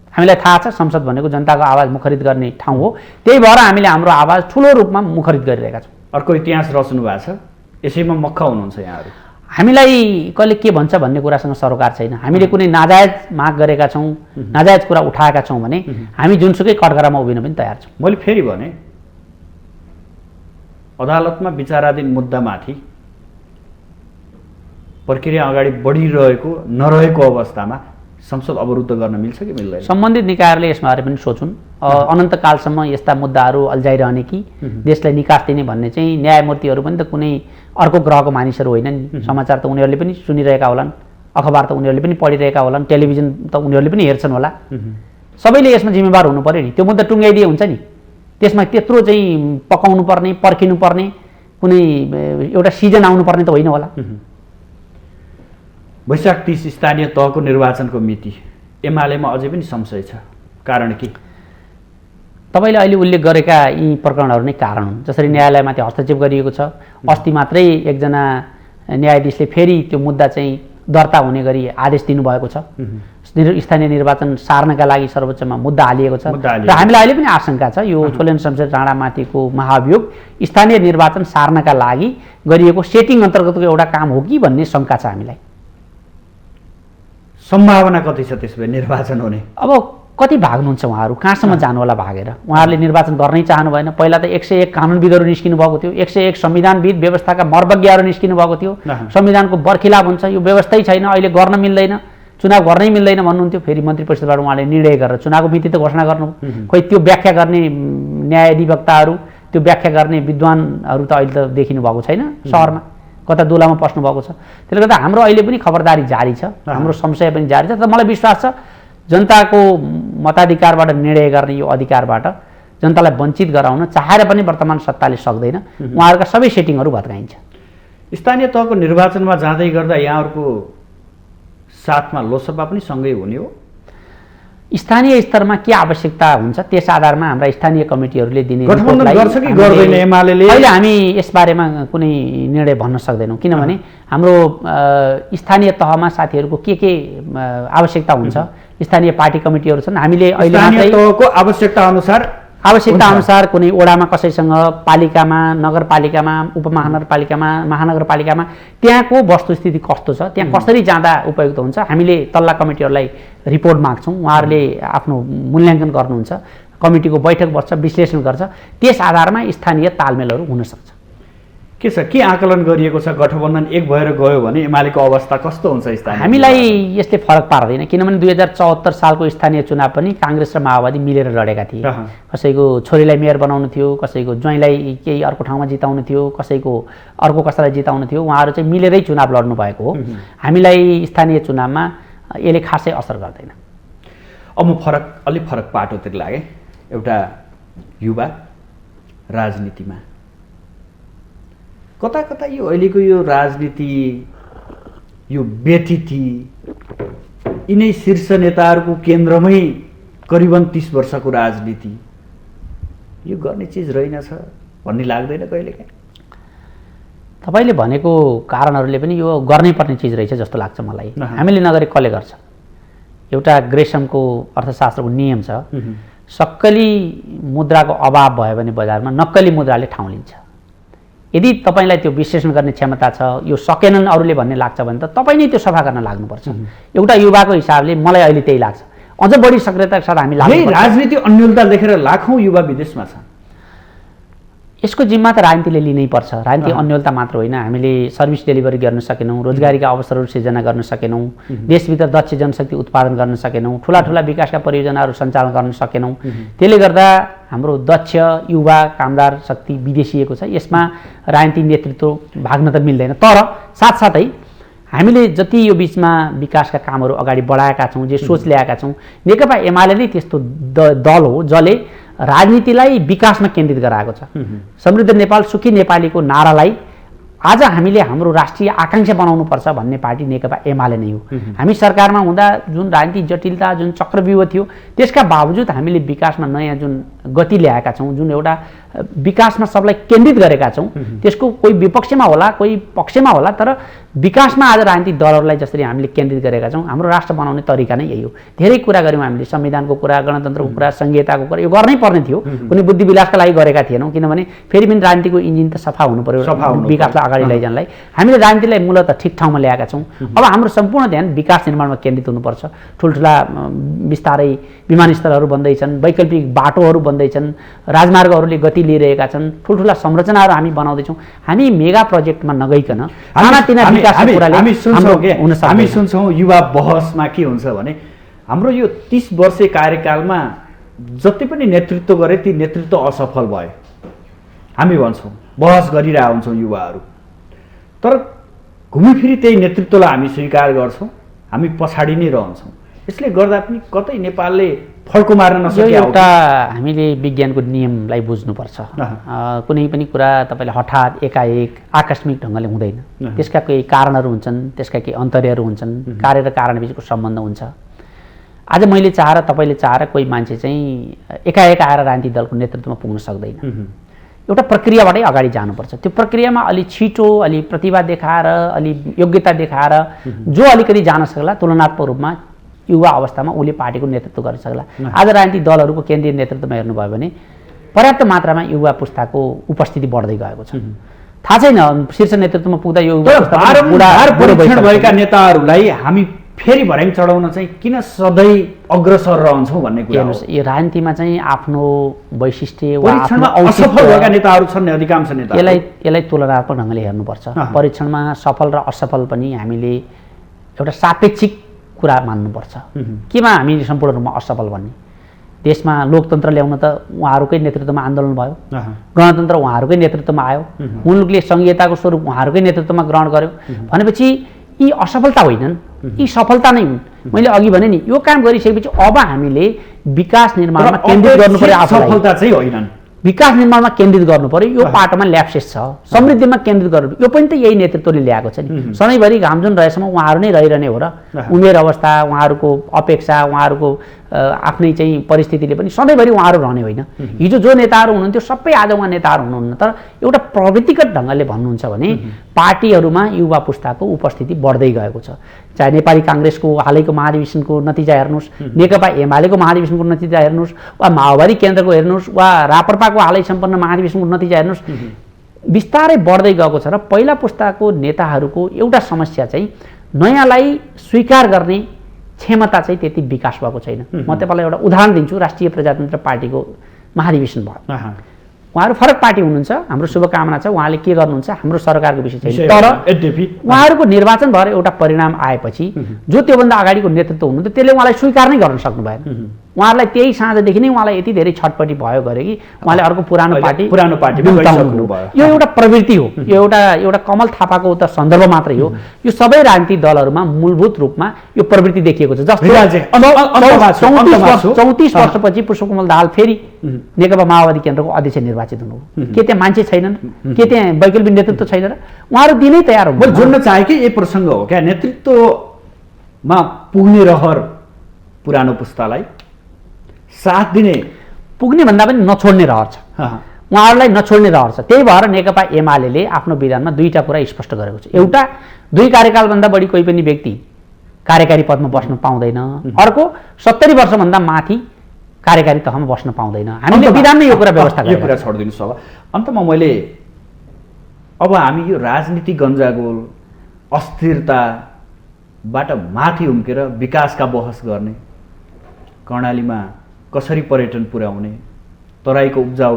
हामीलाई थाहा छ संसद भनेको जनताको आवाज मुखरित गर्ने ठाउँ हो, त्यही भएर हामीले हाम्रो आवाज ठुलो रूपमा मुखरित गरिरहेका छौँ। अर्को इतिहास रच्नु भएको छ, यसैमा मक्ख हुनुहुन्छ यहाँहरू। हामीलाई कसले के भन्छ भन्ने कुरासँग सरोकार छैन। हामीले कुनै नाजायज माग गरेका छौँ, नाजायज कुरा उठाएका छौँ भने हामी जुनसुकै कठघरामा उभिन पनि तयार छौँ। मैले फेरि भने, अदालतमा विचाराधीन मुद्दामाथि प्रक्रिया अगाडि बढिरहेको नरहेको अवस्थामा संसद अवरुद्ध गर्न मिल्छ कि मिल्दैन? सम्बन्धित निकायहरूले यसबारे पनि सोचुन्। अनन्तकालसम्म यस्ता मुद्दाहरू अल्झाइरहने कि देशलाई निकास दिने भन्ने चाहिँ न्यायमूर्तिहरू पनि त कुनै अर्को ग्रहको मानिसहरू होइनन् नि। समाचार त उनीहरूले पनि सुनिरहेका होलान्, अखबार त उनीहरूले पनि पढिरहेका होलान्, टेलिभिजन त उनीहरूले पनि हेर्छन् होला। सबैले यसमा जिम्मेवार हुनु पर्यो नि। त्यो मुद्दा टुङ्गाइदिए हुन्छ नि, त्यसमा त्यत्रो चाहिँ पकाउनु पर्ने, पर्खिनु पर्ने, कुनै एउटा सिजन आउनुपर्ने त होइन होला। वैशाख 30 स्थानीय तहको निर्वाचनको मिति एमालेमा अझै पनि संशय छ, कारण के? तपाईँले अहिले उल्लेख गरेका यी प्रकरणहरू नै कारण हुन्। जसरी न्यायालयमाथि हस्तक्षेप गरिएको छ, अस्ति मात्रै एकजना न्यायाधीशले फेरि त्यो मुद्दा चाहिँ दर्ता हुने गरी आदेश दिनुभएको छ। स्थानीय निर्वाचन सार्नका लागि सर्वोच्चमा मुद्दा हालिएको छ र हामीलाई अहिले पनि आशंका छ यो चोलेन्द्र शमशेर राणामाथिको महाभियोग स्थानीय निर्वाचन सार्नका लागि गरिएको सेटिङ अन्तर्गतको एउटा काम हो कि भन्ने शङ्का छ हामीलाई। सम्भावना कति छ त्यसले निर्वाचन हुने? अब कति भाग्नुहुन्छ उहाँहरू, कहाँसम्म जानु होला भागेर? उहाँहरूले निर्वाचन गर्नै चाहनु भएन। पहिला त 101 कानुनविदहरू निस्किनु भएको थियो, 101 संविधानविद व्यवस्थाका मर्मज्ञहरू निस्किनु भएको थियो। संविधानको बर्खिलाप हुन्छ, यो व्यवस्थै छैन, अहिले गर्न मिल्दैन, चुनाव गर्नै मिल्दैन भन्नुहुन्थ्यो। फेरि मन्त्री परिषदबाट उहाँले निर्णय गरेर चुनावको मिति त घोषणा गर्नु। खोइ त्यो व्याख्या गर्ने न्याय अधिवक्ताहरू, त्यो व्याख्या गर्ने विद्वानहरू त अहिले त देखिनु भएको छैन सहरमा, कता दुलामा पस्नु भएको छ। त्यसले गर्दा हाम्रो अहिले पनि खबरदारी जारी छ, हाम्रो संशय पनि जारी छ। तर मलाई विश्वास छ जनताको मताधिकारबाट निर्णय गर्ने यो अधिकारबाट जनतालाई वञ्चित गराउन चाहेर पनि वर्तमान सत्ताले सक्दैन। उहाँहरूका सबै सेटिङहरू भत्काइन्छ। स्थानीय तहको निर्वाचनमा जाँदै गर्दा यहाँहरूको साथमा लोकसभा पनि सँगै हुने हो? स्थानीय स्तरमा के आवश्यकता हुन्छ त्यस आधारमा हाम्रा स्थानीय कमिटीहरूले दिने गठबन्धन गर्छ कि गर्दैन एमालेले? अहिले हामी यसबारेमा कुनै निर्णय भन्न सक्दैनौँ, किनभने हाम्रो स्थानीय तहमा साथीहरूको के आवश्यकता हुन्छ। स्थानीय पार्टी कमिटीहरू छन्। हामीले अहिले स्थानीय तहको आवश्यकता अनुसार कुनै ओडामा कसैसँग, पालिकामा, नगरपालिकामा, उपमहानगरपालिकामा, महानगरपालिकामा त्यहाँको वस्तुस्थिति कस्तो छ, त्यहाँ कसरी जाँदा उपयुक्त हुन्छ, हामीले तल्ला कमिटीहरूलाई रिपोर्ट माग्छौँ। उहाँहरूले आफ्नो मूल्याङ्कन गर्नुहुन्छ, कमिटीको बैठक बस्छ, विश्लेषण गर्छ, त्यस आधारमा स्थानीय तालमेलहरू हुनसक्छ। के छ, के आकलन गरिएको छ? गठबन्धन एक भएर गयो भने एमालेको अवस्था कस्तो हुन्छ स्थानीय? हामीलाई यसले फरक पार्दैन, किनभने 2074 सालको स्थानीय चुनाव पनि काङ्ग्रेस र माओवादी मिलेर लडेका थिए। कसैको छोरीलाई मेयर बनाउनु थियो, कसैको ज्वाइँलाई केही अर्को ठाउँमा जिताउनु थियो, कसैको अर्को कसैलाई जिताउनु थियो। उहाँहरू चाहिँ मिलेरै चुनाव लड्नु भएको हो। हामीलाई स्थानीय चुनावमा यसले खासै असर गर्दैन। अब म अलि फरक पाटोतिर लागेँ। एउटा युवा राजनीतिमा कता कता यो अहिलेको यो राजनीति, यो व्यथिति, यिनै शीर्ष नेताहरूको केन्द्रमै करिबन 30 वर्षको राजनीति, यो गर्ने चिज रहेनछ भन्ने लाग्दैन कहिलेकाहीँ? तपाईँले भनेको कारणहरूले पनि यो गर्नै पर्ने चिज रहेछ जस्तो लाग्छ मलाई। हामीले नगरे कसले गर्छ? एउटा ग्रेसमको अर्थशास्त्रको नियम छ, सक्कली मुद्राको अभाव भयो भने बजारमा नक्कली मुद्राले ठाउँ लिन्छ। यदि तपाईँलाई त्यो विश्लेषण गर्ने क्षमता छ, यो सकेनन् अरूले भन्ने लाग्छ भने त तपाईँ नै त्यो सफा गर्न लाग्नुपर्छ। एउटा युवाको हिसाबले मलाई अहिले त्यही लाग्छ। अझ बढी सक्रियताका साथ हामी लाग्नुपर्छ। राजनीति अन्यलता देखेर लाखौँ युवा विदेशमा छन्। यसको जिम्मा त राजनीतिले लिनै पर्छ। राजनीति अन्यलता मात्र होइन, हामीले सर्भिस डेलिभरी गर्न सकेनौँ, रोजगारीका अवसरहरू सिर्जना गर्न सकेनौँ, देशभित्र दक्ष जनशक्ति उत्पादन गर्न सकेनौँ, ठुला ठुला विकासका परियोजनाहरू सञ्चालन गर्न सकेनौँ। त्यसले गर्दा हाम्रो दक्ष युवा कामदार शक्ति विदेशिएको छ। यसमा राजनीतिक नेतृत्व भाग्न त मिल्दैन। तर साथसाथै हामीले जति यो बिचमा विकासका कामहरू अगाडि बढाएका छौँ, जे सोच ल्याएका छौँ, नेकपा एमाले नै त्यस्तो दल हो जसले राजनीतिलाई विकासमा केन्द्रित गराएको छ। समृद्ध नेपाल सुखी नेपालीको नारालाई आज हामीले हाम्रो राष्ट्रिय आकांक्षा बनाउनुपर्छ भन्ने पार्टी नेकपा एमाले नै हो। हामी सरकारमा हुँदा जुन राजनीतिक जटिलता, जुन चक्रव्यूह थियो, त्यसका बावजुद हामीले विकासमा नयाँ जुन गति ल्याएका छौँ, जुन एउटा विकासमा सबलाई केन्द्रित गरेका छौँ, त्यसको कोही विपक्षमा होला, कोही पक्षमा होला, तर विकासमा आज राजनीतिक दलहरूलाई जसरी हामीले केन्द्रित गरेका छौँ, हाम्रो राष्ट्र बनाउने तरिका नै यही हो। धेरै कुरा गऱ्यौँ हामीले, संविधानको कुरा, गणतन्त्रको कुरा, संहिताको कुरा, यो गर्नै पर्ने थियो। कुनै बुद्धि विलासका लागि गरेका थिएनौँ, किनभने फेरि पनि राजनीतिको इन्जिन त सफा हुनु पर्यो विकासलाई अगाडि लैजानलाई। हामीले राजनीतिलाई मूलतः ठिक ठाउँमा ल्याएका छौँ। अब हाम्रो सम्पूर्ण ध्यान विकास निर्माणमा केन्द्रित हुनुपर्छ। ठुल्ठुला बिस्तारै विमानस्थलहरू बन्दैछन्, वैकल्पिक बाटोहरू बन्दैछन्, राजमार्गहरूले गति लिइरहेका छन्, ठुल्ठुला संरचनाहरू हामी बनाउँदैछौँ। हामी मेगा प्रोजेक्टमा नगइकन हामी सुन्छौँ युवा बहसमा के हुन्छ भने हाम्रो यो 30 वर्षे कार्यकालमा जति पनि नेतृत्व गरे ती नेतृत्व असफल भए हामी भन्छौँ, बहस गरिरहेका हुन्छौँ युवाहरू। तर घुमिफिरी त्यही नेतृत्वलाई हामी स्वीकार गर्छौँ, हामी पछाडि नै रहन्छौँ। यसले गर्दा पनि कतै नेपालले फड्को मार्न नसक्यो। एउटा हामीले विज्ञानको नियमलाई बुझ्नुपर्छ। कुनै पनि कुरा तपाईँले हठात एकाएक आकस्मिक ढङ्गले हुँदैन। त्यसका केही कारणहरू हुन्छन्, त्यसका केही अन्तर्यहरू हुन्छन्, कार्य र कारणबीचको सम्बन्ध हुन्छ। आज मैले चाहेर, तपाईँले चाहेर कोही मान्छे चाहिँ एकाएक आएर राजनीतिक दलको नेतृत्वमा पुग्न सक्दैन। एउटा प्रक्रियाबाटै अगाडि जानुपर्छ। त्यो प्रक्रियामा अलि छिटो, अलि प्रतिभा देखाएर, अलि योग्यता देखाएर जो अलिकति जान सक्ला, तुलनात्मक रूपमा युवा अवस्थामा उसले पार्टीको नेतृत्व गर्न सक्ला। आज राजनीतिक दलहरूको केन्द्रीय नेतृत्वमा हेर्नुभयो भने पर्याप्त मात्रामा युवा पुस्ताको उपस्थिति बढ्दै गएको छ। थाहा छैन शीर्ष नेतृत्वमा पुग्दा यो परीक्षण भएका नेताहरूलाई हामी फेरि भर्याङ चढाउन चाहिँ किन सधैँ अग्रसर रहन्छौँ भन्ने कुरा हो। यो राजनीतिमा चाहिँ आफ्नो वैशिष्ट्य परीक्षणमा असफल भएका नेताहरू छन् अधिकांश नेता। यसलाई तुलनात्मक ढङ्गले हेर्नुपर्छ। परीक्षणमा सफल र असफल पनि हामीले एउटा सापेक्षिक कुरा मान्नुपर्छ। केमा हामी सम्पूर्ण रूपमा असफल भन्ने? देशमा लोकतन्त्र ल्याउन त उहाँहरूकै नेतृत्वमा आन्दोलन भयो, गणतन्त्र उहाँहरूकै नेतृत्वमा आयो, मुलुकले संघीयताको स्वरूप उहाँहरूकै नेतृत्वमा ग्रहण गर्यो भनेपछि यी असफलता होइनन्, यी सफलता नै हुन्। मैले अघि भने नि यो काम गरिसकेपछि अब हामीले विकास निर्माणमा केन्द्रित गर्नु पर्यो। सफलता चाहिँ होइनन्, विकास निर्माणमा केन्द्रित गर्नु पर्यो। यो पाटोमा ल्याप्सेस छ, समृद्धिमा केन्द्रित गर्नु। यो पनि त यही नेतृत्वले ल्याएको छ नि। सधैँभरि घाम जुन रहेसम्म उहाँहरू नै रहिरहने हो र उमेर अवस्था, उहाँहरूको अपेक्षा, उहाँहरूको आफ्नै चाहिँ परिस्थितिले पनि सधैँभरि उहाँहरू रहने होइन। हिजो जो नेताहरू हुनुहुन्थ्यो सबै आज उहाँ नेताहरू हुनुहुन्न। तर एउटा प्रवृत्तिगत ढङ्गले भन्नुहुन्छ भने पार्टीहरूमा युवा पुस्ताको उपस्थिति बढ्दै गएको छ। चाहे नेपाली काङ्ग्रेसको हालैको महाधिवेशनको नतिजा हेर्नुहोस्, नेकपा एमालेको महाधिवेशनको नतिजा हेर्नुहोस्, वा माओवादी केन्द्रको हेर्नुहोस्, वा राप्रपाको हालै सम्पन्न महाधिवेशनको नतिजा हेर्नुहोस्, बिस्तारै बढ्दै गएको छ। र पहिला पुस्ताको नेताहरूको एउटा समस्या चाहिँ नयाँलाई स्वीकार गर्ने क्षमता चाहिँ त्यति विकास भएको छैन। म तपाईँलाई एउटा उदाहरण दिन्छु। राष्ट्रिय प्रजातन्त्र पार्टीको महाधिवेशन भयो, उहाँहरू फरक पार्टी हुनुहुन्छ, हाम्रो शुभकामना छ, उहाँले के गर्नुहुन्छ हाम्रो सरकारको विषय छैन। तर उहाँहरूको निर्वाचन भएर एउटा परिणाम आएपछि जो त्योभन्दा अगाडिको नेतृत्व हुनुहुन्थ्यो त्यसले उहाँलाई स्वीकार नै गर्न सक्नु भएन। उहाँहरूलाई त्यही साँझदेखि नै उहाँलाई यति धेरै छटपटी भयो गरे कि उहाँले अर्को पुरानो पार्टी यो एउटा प्रवृत्ति हो। यो एउटा कमल थापाको त सन्दर्भ मात्रै हो। यो सबै राजनीतिक दलहरूमा मूलभूत रूपमा यो प्रवृत्ति देखिएको छ। जस्तो 34 वर्षपछि पुष्पकमल दाहाल फेरि नेकपा माओवादी केन्द्रको अध्यक्ष निर्वाचित हुनुभयो। के त्यहाँ मान्छे छैनन्? के त्यहाँ वैकल्पिक नेतृत्व छैन र? उहाँहरू दिनै तयार हो। जोड्न चाहे कि यही प्रसङ्ग हो क्या, नेतृत्वमा पुग्ने रहर पुरानो पुस्तालाई साथ दिने, पुग्ने भन्दा पनि नछोड्ने रहर छ। उहाँहरूलाई नछोड्ने रहर छ। त्यही भएर नेकपा एमाले आफ्नो विधानमा दुईटा कुरा स्पष्ट गरेको छ। एउटा, 2 कार्यकालभन्दा बढी कोही पनि व्यक्ति कार्यकारी पदमा बस्न पाउँदैन। अर्को, 70 वर्षभन्दा माथि कार्यकारी तहमा बस्न पाउँदैन। हामीले विधानमै यो कुरा व्यवस्था गरेको यो कुरा छोडिदिनुहोस्। अब अन्तमा मैले अब हामी यो राजनीति गन्जागोल अस्थिरताबाट माथि उम्केर विकासका बहस गर्ने, कर्णालीमा कसरी पर्यटन पुर्याउने, तराईको उब्जाउ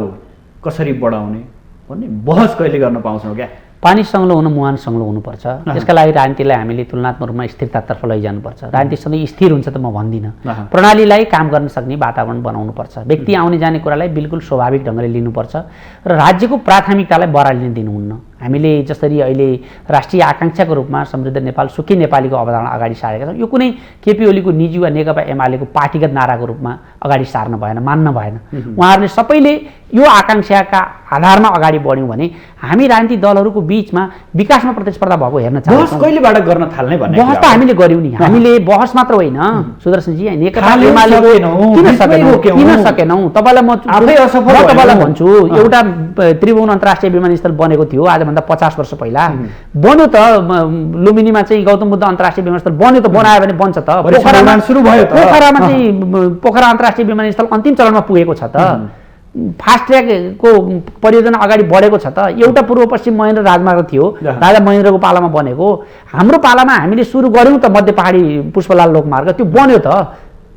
कसरी बढाउने भन्ने बहस कहिले गर्न पाउँछौँ क्या? पानी सङ्लो हुनु मुहान सङ्लो हुनुपर्छ। त्यसका लागि राजनीतिलाई हामीले तुलनात्मक रूपमा स्थिरतातर्फ लैजानुपर्छ। राजनीति सधैँ स्थिर हुन्छ त म भन्दिनँ। प्रणालीलाई काम गर्न सक्ने वातावरण बनाउनुपर्छ। व्यक्ति आउने जाने कुरालाई बिल्कुल स्वाभाविक ढङ्गले लिनुपर्छ र राज्यको प्राथमिकतालाई बढाल्न दिनुहुन्न। हामीले जसरी अहिले राष्ट्रिय आकाङ्क्षाको रूपमा समृद्ध नेपाल सुखी नेपालीको अवधारणा अगाडि सारेका छौँ, यो कुनै केपी ओलीको निजी वा नेकपा एमालेको पार्टीगत नाराको रूपमा अगाडि सार्न भएन, मान्न भएन। उहाँहरूले सबैले यो आकाङ्क्षाका आधारमा अगाडि बढ्यौँ भने हामी राजनीतिक दलहरूको बिचमा विकासमा प्रतिस्पर्धा भएको हेर्न चाहन्छौँ। बहस कहिलेबाट गर्न थाल्ने भन्ने बहस त हामीले गऱ्यौँ नि। हामीले बहस मात्र होइन सुदर्शनजी, नेकपा एमालेको किन सकेनौँ? तपाईँलाई म तपाईँलाई भन्छु, एउटा त्रिभुवन अन्तर्राष्ट्रिय विमानस्थल बनेको थियो आजभन्दा 50 वर्ष पहिला। बन्यो त, लुम्बिनीमा चाहिँ गौतम बुद्ध अन्तर्राष्ट्रिय विमानस्थल बन्यो त, बनायो भने बन्छ त। पोखरामा चाहिँ पोखरा अन्तर्राष्ट्रिय विमानस्थल अन्तिम चरणमा पुगेको छ त। फास्ट ट्र्याकको परियोजना अगाडि बढेको छ त। एउटा पूर्व पश्चिम महेन्द्र राजमार्ग थियो, राजा महेन्द्रको पालामा बनेको। हाम्रो पालामा हामीले सुरु गऱ्यौँ त मध्य पहाडी पुष्पलाल लोकमार्ग, त्यो बन्यो त।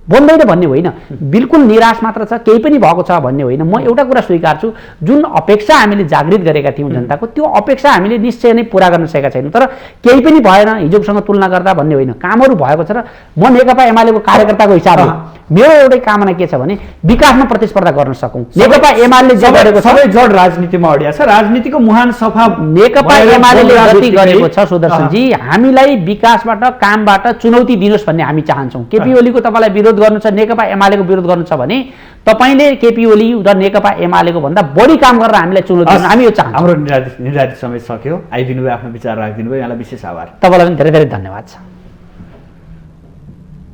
बन्दैन भन्ने होइन, बिल्कुल निराश मात्र छ, केही पनि भएको छ भन्ने होइन। म एउटा कुरा स्वीकार्छु, जुन अपेक्षा हामीले जागृत गरेका थियौँ जनताको, त्यो अपेक्षा हामीले निश्चय नै पुरा गर्न सकेका छैनौँ। तर केही पनि भएन हिजोसँग तुलना गर्दा भन्ने होइन, कामहरू भएको छ। र म नेकपा एमालेको कार्यकर्ताको हिसाबले मेरो एउटै कामना के छ भने विकासमा प्रतिस्पर्धा गर्न सकौँ। नेकपा एमाले जे गरेको छ सबै जड राजनीतिमा अडिया छ। राजनीतिको मुहान सफा नेकपा एमाले जति गरेको छ सुदर्शनजी, हामीलाई विकासबाट कामबाट चुनौती दिनुहोस् भन्ने हामी चाहन्छौँ। केपी ओलीको तपाईँलाई विरोध गर्नु छ, नेकपा एमालेको विरोध गर्नु छ भने तपाईँले केपी ओली र नेकपा एमालेको भन्दा बढी काम गरेर हामीलाई चुनौती दिनु, हामी यो चाहन्छौँ। हाम्रो निर्धारित समय सक्यो। आइदिनु भयो, आफ्नो विचार राखिदिनु भयो, यहाँलाई विशेष आभार। तपाईँलाई पनि धेरै धेरै धन्यवाद छ।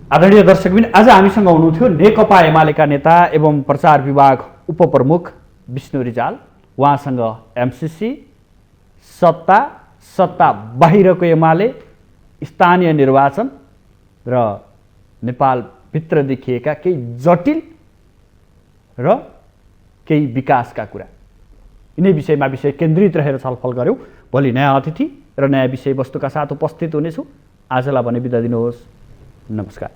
आदरणीय दर्शकबिन, आज हामीसँग हुनुहुन्थ्यो नेकपा एमालेका नेता एवं प्रचार विभाग उपप्रमुख विष्णु रिजाल। उहाँसँग एमसिसी, सत्ता बाहिरको एमाले, स्थानीय निर्वाचन र नेपालभित्र देखिएका केही जटिल र केही विकासका कुरा, यिनै विषय केन्द्रित रहेर छलफल गऱ्यौँ। भोलि नयाँ अतिथि र नयाँ विषयवस्तुका साथ उपस्थित हुनेछु। आजलाई भने बिदा दिनुहोस्। नमस्कार।